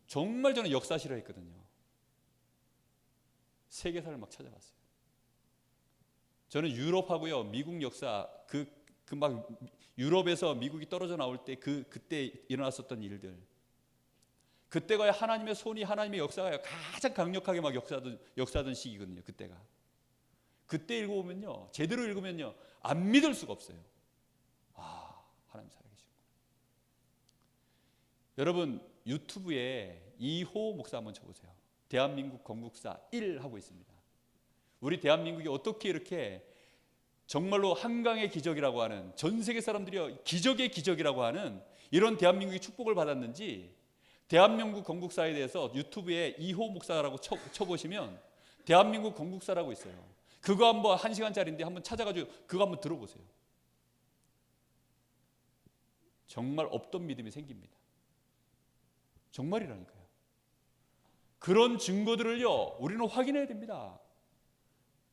정말 저는 역사 싫어했거든요. 세계사를 막 찾아봤어요. 저는 유럽하고요, 미국 역사, 막 유럽에서 미국이 떨어져 나올 때 그때 일어났었던 일들, 그때가 하나님의 손이, 하나님의 역사가 가장 강력하게 막 역사던 시기거든요. 그때 읽어보면요, 제대로 읽으면요, 안 믿을 수가 없어요. 아, 하나님 살아계시구나. 여러분 유튜브에 이호 목사 한번 쳐보세요. 대한민국 건국사 1 하고 있습니다. 우리 대한민국이 어떻게 이렇게 정말로 한강의 기적이라고 하는, 전 세계 사람들이 기적의 기적이라고 하는 이런 대한민국이 축복을 받았는지, 대한민국 건국사에 대해서 유튜브에 이호 목사라고 쳐보시면 대한민국 건국사라고 있어요. 그거 한번 1시간짜리인데 한번 찾아가지고 그거 한번 들어보세요. 정말 없던 믿음이 생깁니다. 정말이라니까요. 그런 증거들을요, 우리는 확인해야 됩니다.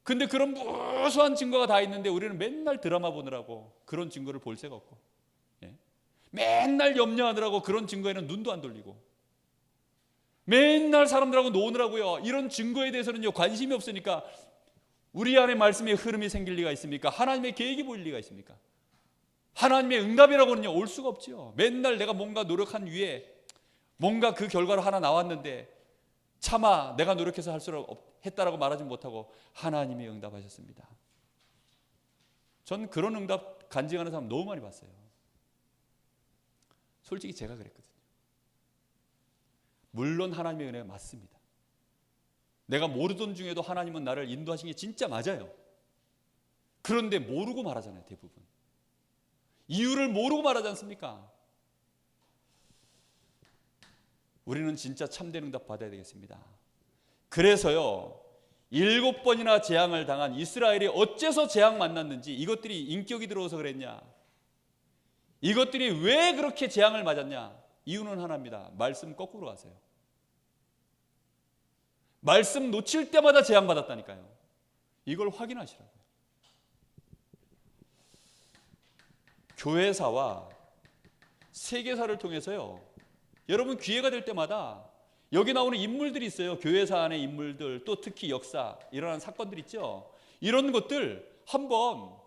근데 그런 무수한 증거가 다 있는데 우리는 맨날 드라마 보느라고 그런 증거를 볼 새가 없고, 예? 맨날 염려하느라고 그런 증거에는 눈도 안 돌리고, 맨날 사람들하고 노느라고요, 이런 증거에 대해서는요 관심이 없으니까 우리 안에 말씀의 흐름이 생길 리가 있습니까? 하나님의 계획이 보일 리가 있습니까? 하나님의 응답이라고는요 올 수가 없죠. 맨날 내가 뭔가 노력한 위에 뭔가 그 결과로 하나 나왔는데 차마 내가 노력해서 했다라고 말하지 못하고 하나님이 응답하셨습니다. 전 그런 응답 간증하는 사람 너무 많이 봤어요. 솔직히 제가 그랬거든요. 물론 하나님의 은혜가 맞습니다. 내가 모르던 중에도 하나님은 나를 인도하신 게 진짜 맞아요. 그런데 모르고 말하잖아요. 대부분 이유를 모르고 말하지 않습니까? 우리는 진짜 참된 응답 받아야 되겠습니다. 그래서요, 7번이나 재앙을 당한 이스라엘이 어째서 재앙 만났는지, 이것들이 인격이 들어서 그랬냐, 이것들이 왜 그렇게 재앙을 맞았냐, 이유는 하나입니다. 말씀 거꾸로 가세요. 말씀 놓칠 때마다 재앙 받았다니까요. 이걸 확인하시라고요. 교회사와 세계사를 통해서요, 여러분 기회가 될 때마다 여기 나오는 인물들이 있어요. 교회사 안의 인물들, 또 특히 역사, 일어난 사건들 있죠. 이런 것들 한번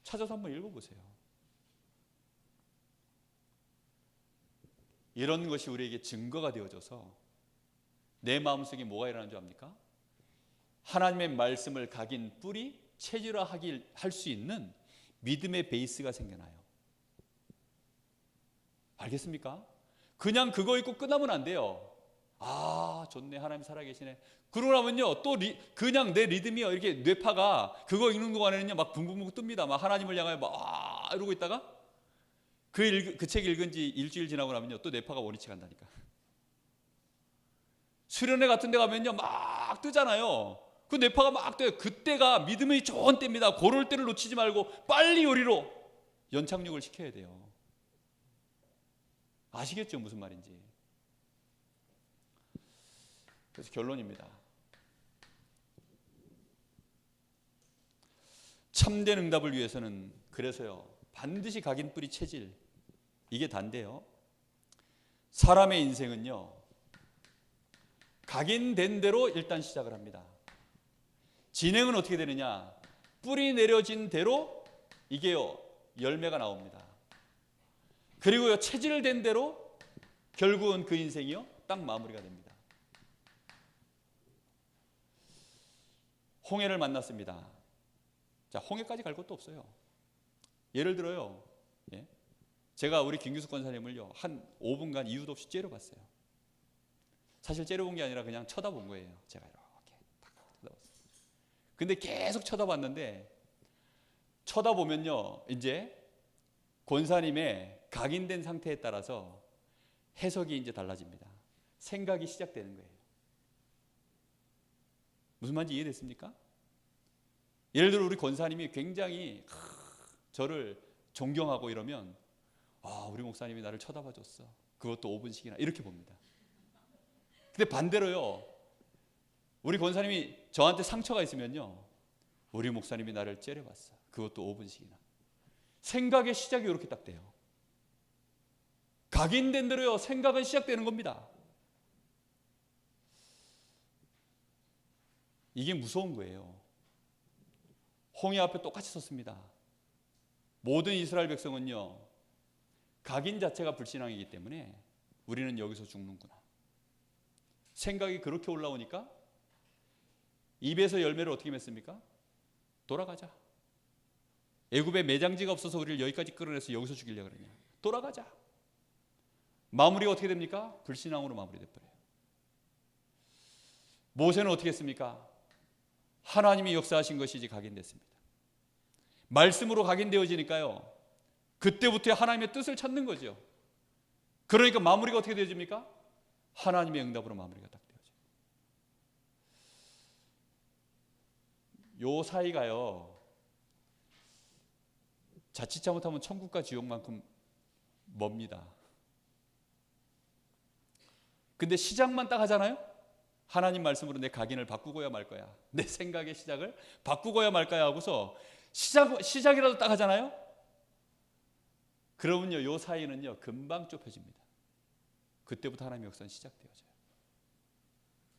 찾아서 한번 읽어보세요. 이런 것이 우리에게 증거가 되어져서 내 마음속에 뭐가 일어나는 줄 압니까? 하나님의 말씀을 각인 뿌리, 체질화할 수 있는 믿음의 베이스가 생겨나요. 알겠습니까? 그냥 그거 읽고 끝나면 안 돼요. 아, 좋네, 하나님 살아계시네. 그러고 나면요, 또 그냥 내 리듬이요, 이렇게 뇌파가 그거 읽는 동안에는요 막 붕붕붕 뜹니다. 막 하나님을 향하여 막 이러고 있다가 그 책 읽은 지 일주일 지나고 나면요 또 뇌파가 원위치 간다니까. 수련회 같은 데 가면요 막 뜨잖아요. 그 뇌파가 막 떠요. 그때가 믿음이 좋은 때입니다. 그럴 때를 놓치지 말고 빨리 요리로 연착륙을 시켜야 돼요. 아시겠죠? 무슨 말인지. 그래서 결론입니다. 참된 응답을 위해서는 그래서요 반드시 각인 뿌리 체질, 이게 단데요, 사람의 인생은요 각인된 대로 일단 시작을 합니다. 진행은 어떻게 되느냐, 뿌리 내려진 대로 이게요 열매가 나옵니다. 그리고요 체질된 대로 결국은 그 인생이요 딱 마무리가 됩니다. 홍해를 만났습니다. 자, 홍해까지 갈 것도 없어요. 예를 들어요, 예? 제가 우리 김규숙 권사님을요 한 5분간 이유도 없이 째려봤어요. 사실 째려본 게 아니라 그냥 쳐다본 거예요. 제가 이렇게 딱 쳐다봤어요. 근데 계속 쳐다봤는데, 쳐다보면요 이제 권사님의 각인된 상태에 따라서 해석이 이제 달라집니다. 생각이 시작되는 거예요. 무슨 말인지 이해됐습니까? 예를 들어 우리 권사님이 굉장히 저를 존경하고 이러면 우리 목사님이 나를 쳐다봐 줬어. 그것도 5분씩이나 이렇게 봅니다. 근데 반대로요, 우리 권사님이 저한테 상처가 있으면요, 우리 목사님이 나를 째려봤어. 그것도 5분씩이나. 생각의 시작이 이렇게 딱 돼요. 각인된 대로요, 생각은 시작되는 겁니다. 이게 무서운 거예요. 홍해 앞에 똑같이 섰습니다. 모든 이스라엘 백성은요, 각인 자체가 불신앙이기 때문에 우리는 여기서 죽는구나. 생각이 그렇게 올라오니까 입에서 열매를 어떻게 맺습니까? 돌아가자. 애굽에 매장지가 없어서 우리를 여기까지 끌어내서 여기서 죽이려고 그러냐. 돌아가자. 마무리가 어떻게 됩니까? 불신앙으로 마무리돼버려요. 모세는 어떻게 했습니까? 하나님이 역사하신 것이 이제 각인됐습니다. 말씀으로 각인되어지니까요, 그때부터 하나님의 뜻을 찾는 거죠. 그러니까 마무리가 어떻게 되어집니까? 하나님의 응답으로 마무리가 딱 되어져요. 요 사이가요, 자칫 잘못하면 천국과 지옥만큼 멉니다. 근데 시작만 딱 하잖아요. 하나님 말씀으로 내 각인을 바꾸고야 말 거야. 내 생각의 시작을 바꾸고야 말 거야 하고서 시작이라도 딱 하잖아요. 그러면요, 요 사이는요 금방 좁혀집니다. 그때부터 하나님의 역사는 시작되어져요.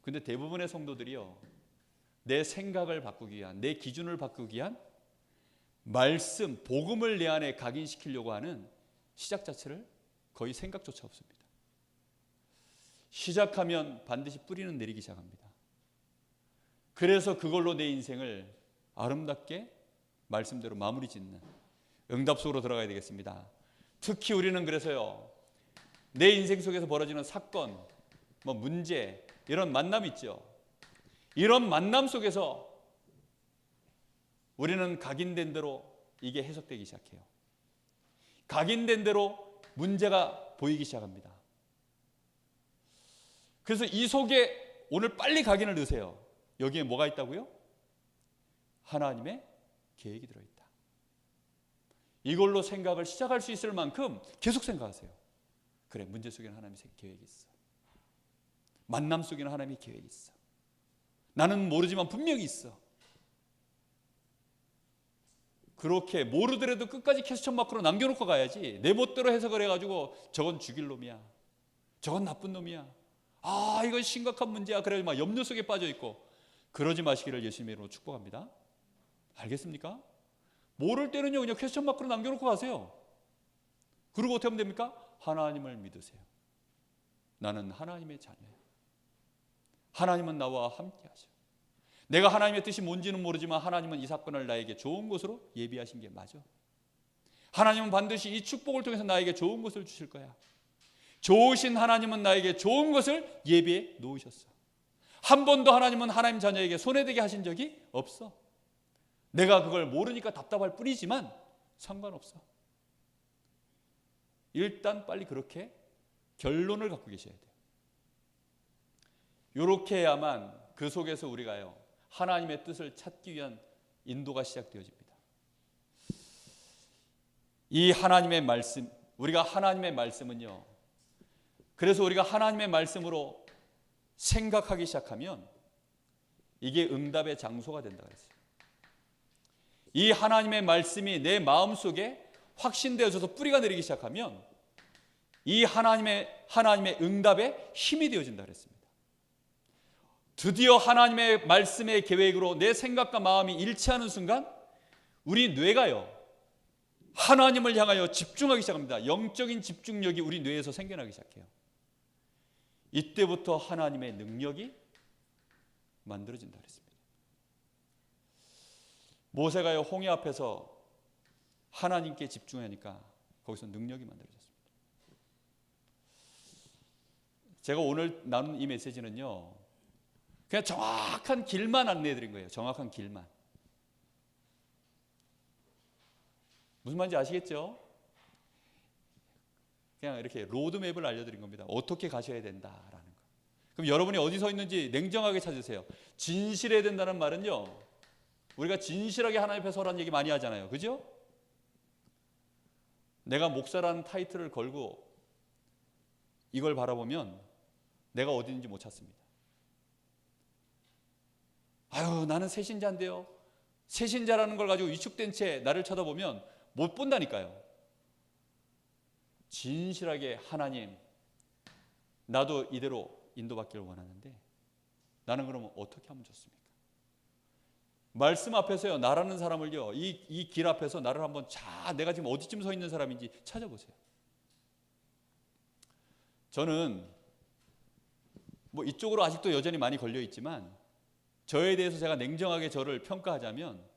근데 대부분의 성도들이요, 내 생각을 바꾸기 위한, 내 기준을 바꾸기 위한 말씀, 복음을 내 안에 각인시키려고 하는 시작 자체를 거의 생각조차 없습니다. 시작하면 반드시 뿌리는 내리기 시작합니다. 그래서 그걸로 내 인생을 아름답게 말씀대로 마무리 짓는 응답 속으로 들어가야 되겠습니다. 특히 우리는 그래서요, 내 인생 속에서 벌어지는 사건, 문제, 이런 만남 있죠. 이런 만남 속에서 우리는 각인된 대로 이게 해석되기 시작해요. 각인된 대로 문제가 보이기 시작합니다. 그래서 이 속에 오늘 빨리 각인을 넣으세요. 여기에 뭐가 있다고요? 하나님의 계획이 들어있다. 이걸로 생각을 시작할 수 있을 만큼 계속 생각하세요. 그래, 문제 속에는 하나님의 계획이 있어. 만남 속에는 하나님의 계획이 있어. 나는 모르지만 분명히 있어. 그렇게 모르더라도 끝까지 캐스천 마크로 남겨놓고 가야지, 내 멋대로 해석을 해가지고 저건 죽일 놈이야, 저건 나쁜 놈이야, 이건 심각한 문제야, 그래 막 염려 속에 빠져 있고, 그러지 마시기를 예수님의 이름으로 축복합니다. 알겠습니까? 모를 때는요, 그냥 캐스천 마크로 남겨놓고 가세요. 그리고 어떻게 하면 됩니까? 하나님을 믿으세요. 나는 하나님의 자녀야. 하나님은 나와 함께 하셔. 내가 하나님의 뜻이 뭔지는 모르지만 하나님은 이 사건을 나에게 좋은 것으로 예비하신 게 맞아. 하나님은 반드시 이 축복을 통해서 나에게 좋은 것을 주실 거야. 좋으신 하나님은 나에게 좋은 것을 예비해 놓으셨어. 한 번도 하나님은 하나님 자녀에게 손해되게 하신 적이 없어. 내가 그걸 모르니까 답답할 뿐이지만 상관없어. 일단 빨리 그렇게 결론을 갖고 계셔야 돼요. 이렇게 해야만 그 속에서 우리가요, 하나님의 뜻을 찾기 위한 인도가 시작되어집니다. 이 하나님의 말씀, 우리가 하나님의 말씀은요, 그래서 우리가 하나님의 말씀으로 생각하기 시작하면 이게 응답의 장소가 된다고 했어요. 이 하나님의 말씀이 내 마음속에 확신되어져서 뿌리가 내리기 시작하면 이 하나님의 응답의 힘이 되어진다 그랬습니다. 드디어 하나님의 말씀의 계획으로 내 생각과 마음이 일치하는 순간 우리 뇌가요, 하나님을 향하여 집중하기 시작합니다. 영적인 집중력이 우리 뇌에서 생겨나기 시작해요. 이때부터 하나님의 능력이 만들어진다 그랬습니다. 모세가요, 홍해 앞에서 하나님께 집중하니까 거기서 능력이 만들어졌습니다. 제가 오늘 나눈 이 메시지는요, 그냥 정확한 길만 안내해 드린 거예요. 정확한 길만. 무슨 말인지 아시겠죠? 그냥 이렇게 로드맵을 알려드린 겁니다. 어떻게 가셔야 된다라는 거. 그럼 여러분이 어디 서 있는지 냉정하게 찾으세요. 진실해야 된다는 말은요, 우리가 진실하게 하나님 앞에 서라는 얘기 많이 하잖아요. 그죠? 내가 목사라는 타이틀을 걸고 이걸 바라보면 내가 어디 있는지 못 찾습니다. 아유, 나는 새신자인데요. 새신자라는 걸 가지고 위축된 채 나를 쳐다보면 못 본다니까요. 진실하게 하나님, 나도 이대로 인도받기를 원하는데 나는 그러면 어떻게 하면 좋습니까? 말씀 앞에서요, 나라는 사람을요, 이 길 앞에서 나를 한번 내가 지금 어디쯤 서 있는 사람인지 찾아보세요. 저는 뭐 이쪽으로 아직도 여전히 많이 걸려 있지만 저에 대해서 제가 냉정하게 저를 평가하자면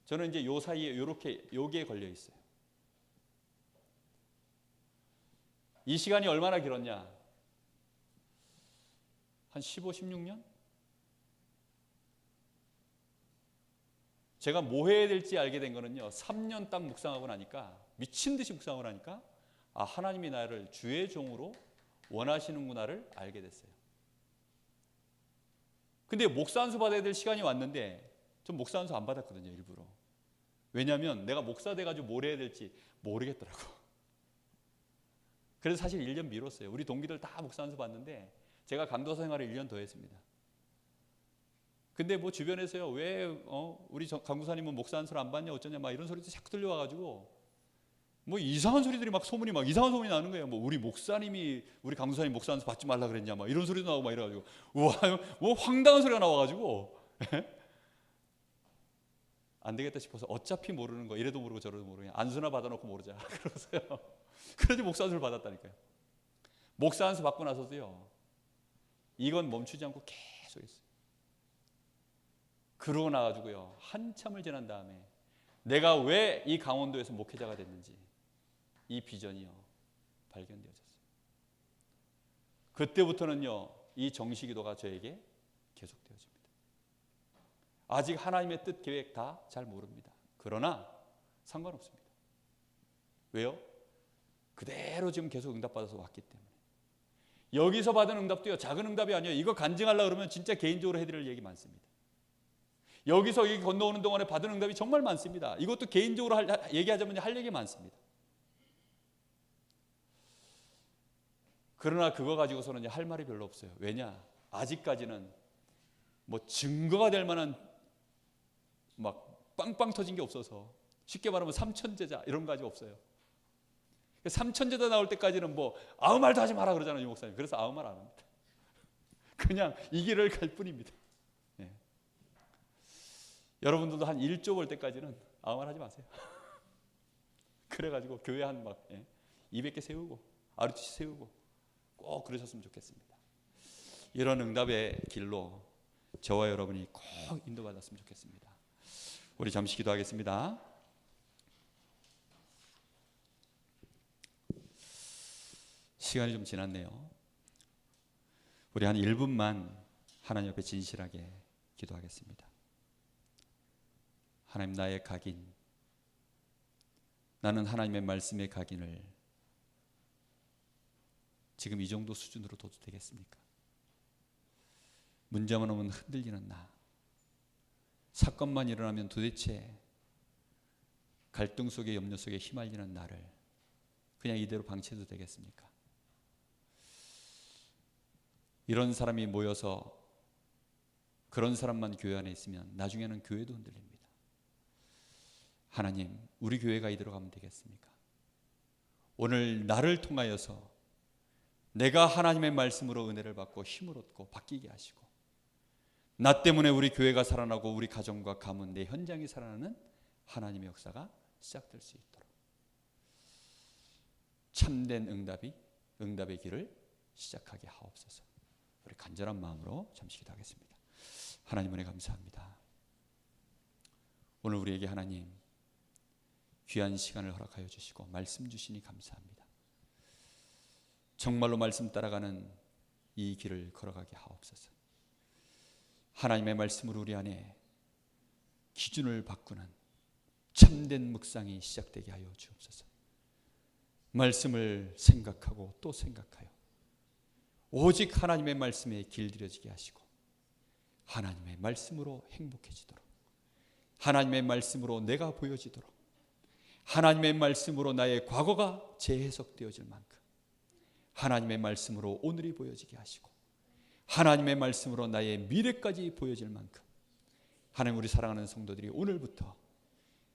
저는 이제 요 사이에 이렇게 여기에 걸려 있어요. 이 시간이 얼마나 길었냐? 한 15, 16년? 제가 뭐 해야 될지 알게 된 거는요, 3년 딱 묵상하고 나니까, 미친 듯이 묵상을 하니까, 아, 하나님이 나를 주의 종으로 원하시는구나를 알게 됐어요. 근데 목사 안수 받아야 될 시간이 왔는데 전 목사 안수 안 받았거든요, 일부러. 왜냐하면 내가 목사 돼가지고 뭘 해야 될지 모르겠더라고. 그래서 사실 1년 미뤘어요. 우리 동기들 다 목사 안수 받는데 제가 강도사 생활을 1년 더 했습니다. 근데 뭐 주변에서요, 왜 우리 강구사님은 목사 안수를 안 받냐 어쩌냐 막 이런 소리도 자꾸 들려와가지고 뭐 이상한 소리들이 막 이상한 소문이 나는 거예요. 뭐 우리 목사님이 우리 강구사님 목사 안수 받지 말라 그랬냐 막 이런 소리도 나오고 막 이래가지고 우와, 뭐 황당한 소리가 나와가지고 안 되겠다 싶어서 어차피 모르는 거 이래도 모르고 저래도 모르고 안수나 받아놓고 모르자 그러세요. 그래서 목사 안수를 받았다니까요. 목사 안수 받고 나서도요, 이건 멈추지 않고 계속 했어요. 그러고 나가지고요, 한참을 지난 다음에 내가 왜 이 강원도에서 목회자가 됐는지 이 비전이요 발견되어졌어요. 그때부터는요, 이 정시기도가 저에게 계속되어집니다. 아직 하나님의 뜻 계획 다 잘 모릅니다. 그러나 상관없습니다. 왜요? 그대로 지금 계속 응답받아서 왔기 때문에. 여기서 받은 응답도요, 작은 응답이 아니에요. 이거 간증하려고 그러면 진짜 개인적으로 해드릴 얘기 많습니다. 여기서 여기 건너오는 동안에 받은 응답이 정말 많습니다. 이것도 개인적으로 얘기하자면 할 얘기 많습니다. 그러나 그거 가지고서는 할 말이 별로 없어요. 왜냐? 아직까지는 뭐 증거가 될 만한 막 빵빵 터진 게 없어서, 쉽게 말하면 삼천제자 이런 거 가지고 없어요. 삼천제자 나올 때까지는 뭐 아무 말도 하지 마라 그러잖아요, 유 목사님. 그래서 아무 말 안 합니다. 그냥 이 길을 갈 뿐입니다. 예. 여러분들도 한 1조 볼 때까지는 아무 말 하지 마세요. 그래가지고 교회 한 막 200개 세우고 RUTC 세우고 꼭 그러셨으면 좋겠습니다. 이런 응답의 길로 저와 여러분이 꼭 인도받았으면 좋겠습니다. 우리 잠시 기도하겠습니다. 시간이 좀 지났네요. 우리 한 1분만 하나님 앞에 진실하게 기도하겠습니다. 하나님, 나의 각인, 나는 하나님의 말씀의 각인을 지금 이 정도 수준으로 둬도 되겠습니까? 문제만 오면 흔들리는 나, 사건만 일어나면 도대체 갈등 속에 염려 속에 휘말리는 나를 그냥 이대로 방치해도 되겠습니까? 이런 사람이 모여서 그런 사람만 교회 안에 있으면 나중에는 교회도 흔들립니다. 하나님, 우리 교회가 이대로 가면 되겠습니까? 오늘 나를 통하여서 내가 하나님의 말씀으로 은혜를 받고 힘을 얻고 바뀌게 하시고, 나 때문에 우리 교회가 살아나고 우리 가정과 가문, 내 현장이 살아나는 하나님의 역사가 시작될 수 있도록 참된 응답의 길을 시작하게 하옵소서. 우리 간절한 마음으로 잠시 기도하겠습니다. 하나님, 은혜 감사합니다. 오늘 우리에게 하나님 귀한 시간을 허락하여 주시고 말씀 주시니 감사합니다. 정말로 말씀 따라가는 이 길을 걸어가게 하옵소서. 하나님의 말씀으로 우리 안에 기준을 바꾸는 참된 묵상이 시작되게 하여 주옵소서. 말씀을 생각하고 또 생각하여 오직 하나님의 말씀에 길들여지게 하시고, 하나님의 말씀으로 행복해지도록, 하나님의 말씀으로 내가 보여지도록, 하나님의 말씀으로 나의 과거가 재해석되어질 만큼, 하나님의 말씀으로 오늘이 보여지게 하시고, 하나님의 말씀으로 나의 미래까지 보여질 만큼, 하나님, 우리 사랑하는 성도들이 오늘부터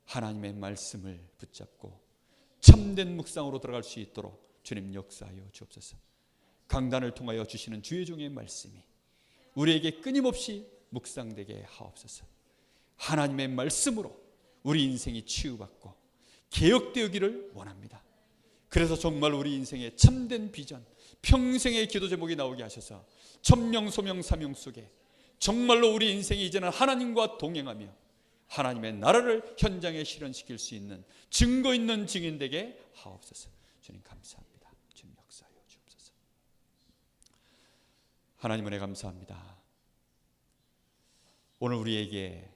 하나님의 말씀을 붙잡고 참된 묵상으로 들어갈 수 있도록 주님 역사하여 주옵소서. 강단을 통하여 주시는 주의 종의 말씀이 우리에게 끊임없이 묵상되게 하옵소서. 하나님의 말씀으로 우리 인생이 치유받고 개혁되기를 원합니다. 그래서 정말 우리 인생의 참된 비전, 평생의 기도 제목이 나오게 하셔서 천명, 소명, 사명 속에 정말로 우리 인생이 이제는 하나님과 동행하며 하나님의 나라를 현장에 실현시킬 수 있는 증거 있는 증인 되게 하옵소서. 주님 감사합니다. 주님 역사하여 주옵소서. 하나님 은혜 감사합니다. 오늘 우리에게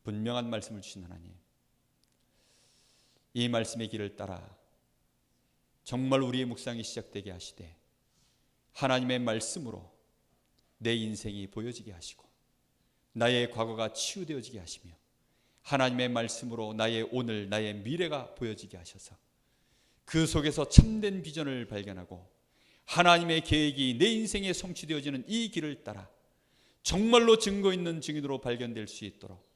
분명한 말씀을 주신 하나님, 이 말씀의 길을 따라 정말 우리의 묵상이 시작되게 하시되 하나님의 말씀으로 내 인생이 보여지게 하시고 나의 과거가 치유되어지게 하시며 하나님의 말씀으로 나의 오늘, 나의 미래가 보여지게 하셔서 그 속에서 참된 비전을 발견하고 하나님의 계획이 내 인생에 성취되어지는 이 길을 따라 정말로 증거 있는 증인으로 발견될 수 있도록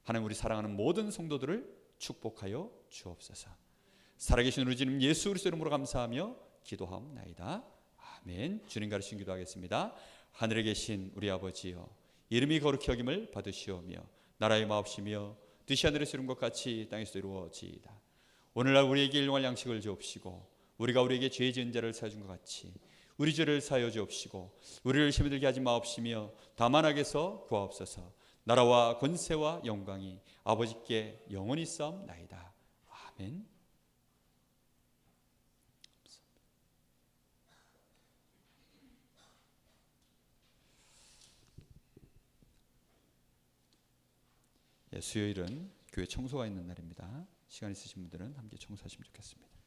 하나님, 우리 사랑하는 모든 성도들을 축복하여 주옵소서. 살아계신 우리 주님 예수 그리스도 이름으로 감사하며 기도하옵나이다. 아멘. 주님 가르치신 기도하겠습니다. 하늘에 계신 우리 아버지여, 이름이 거룩히 여김을 받으시오며 나라의 마옵시며 뜻이 하늘에서 이룬 것 같이 땅에서도 이루어지이다. 오늘날 우리에게 일용할 양식을 주옵시고 우리가 우리에게 죄 지은 자를 사준 것 같이 우리 죄를 사하여 주옵시고 우리를 시험에 들게 하지 마옵시며 다만 악에서 구하옵소서. 나라와 권세와 영광이 아버지께 영원히 싸움나이다. 아멘. 수요일은 교회 청소가 있는 날입니다. 시간 있으신 분들은 함께 청소하시면 좋겠습니다.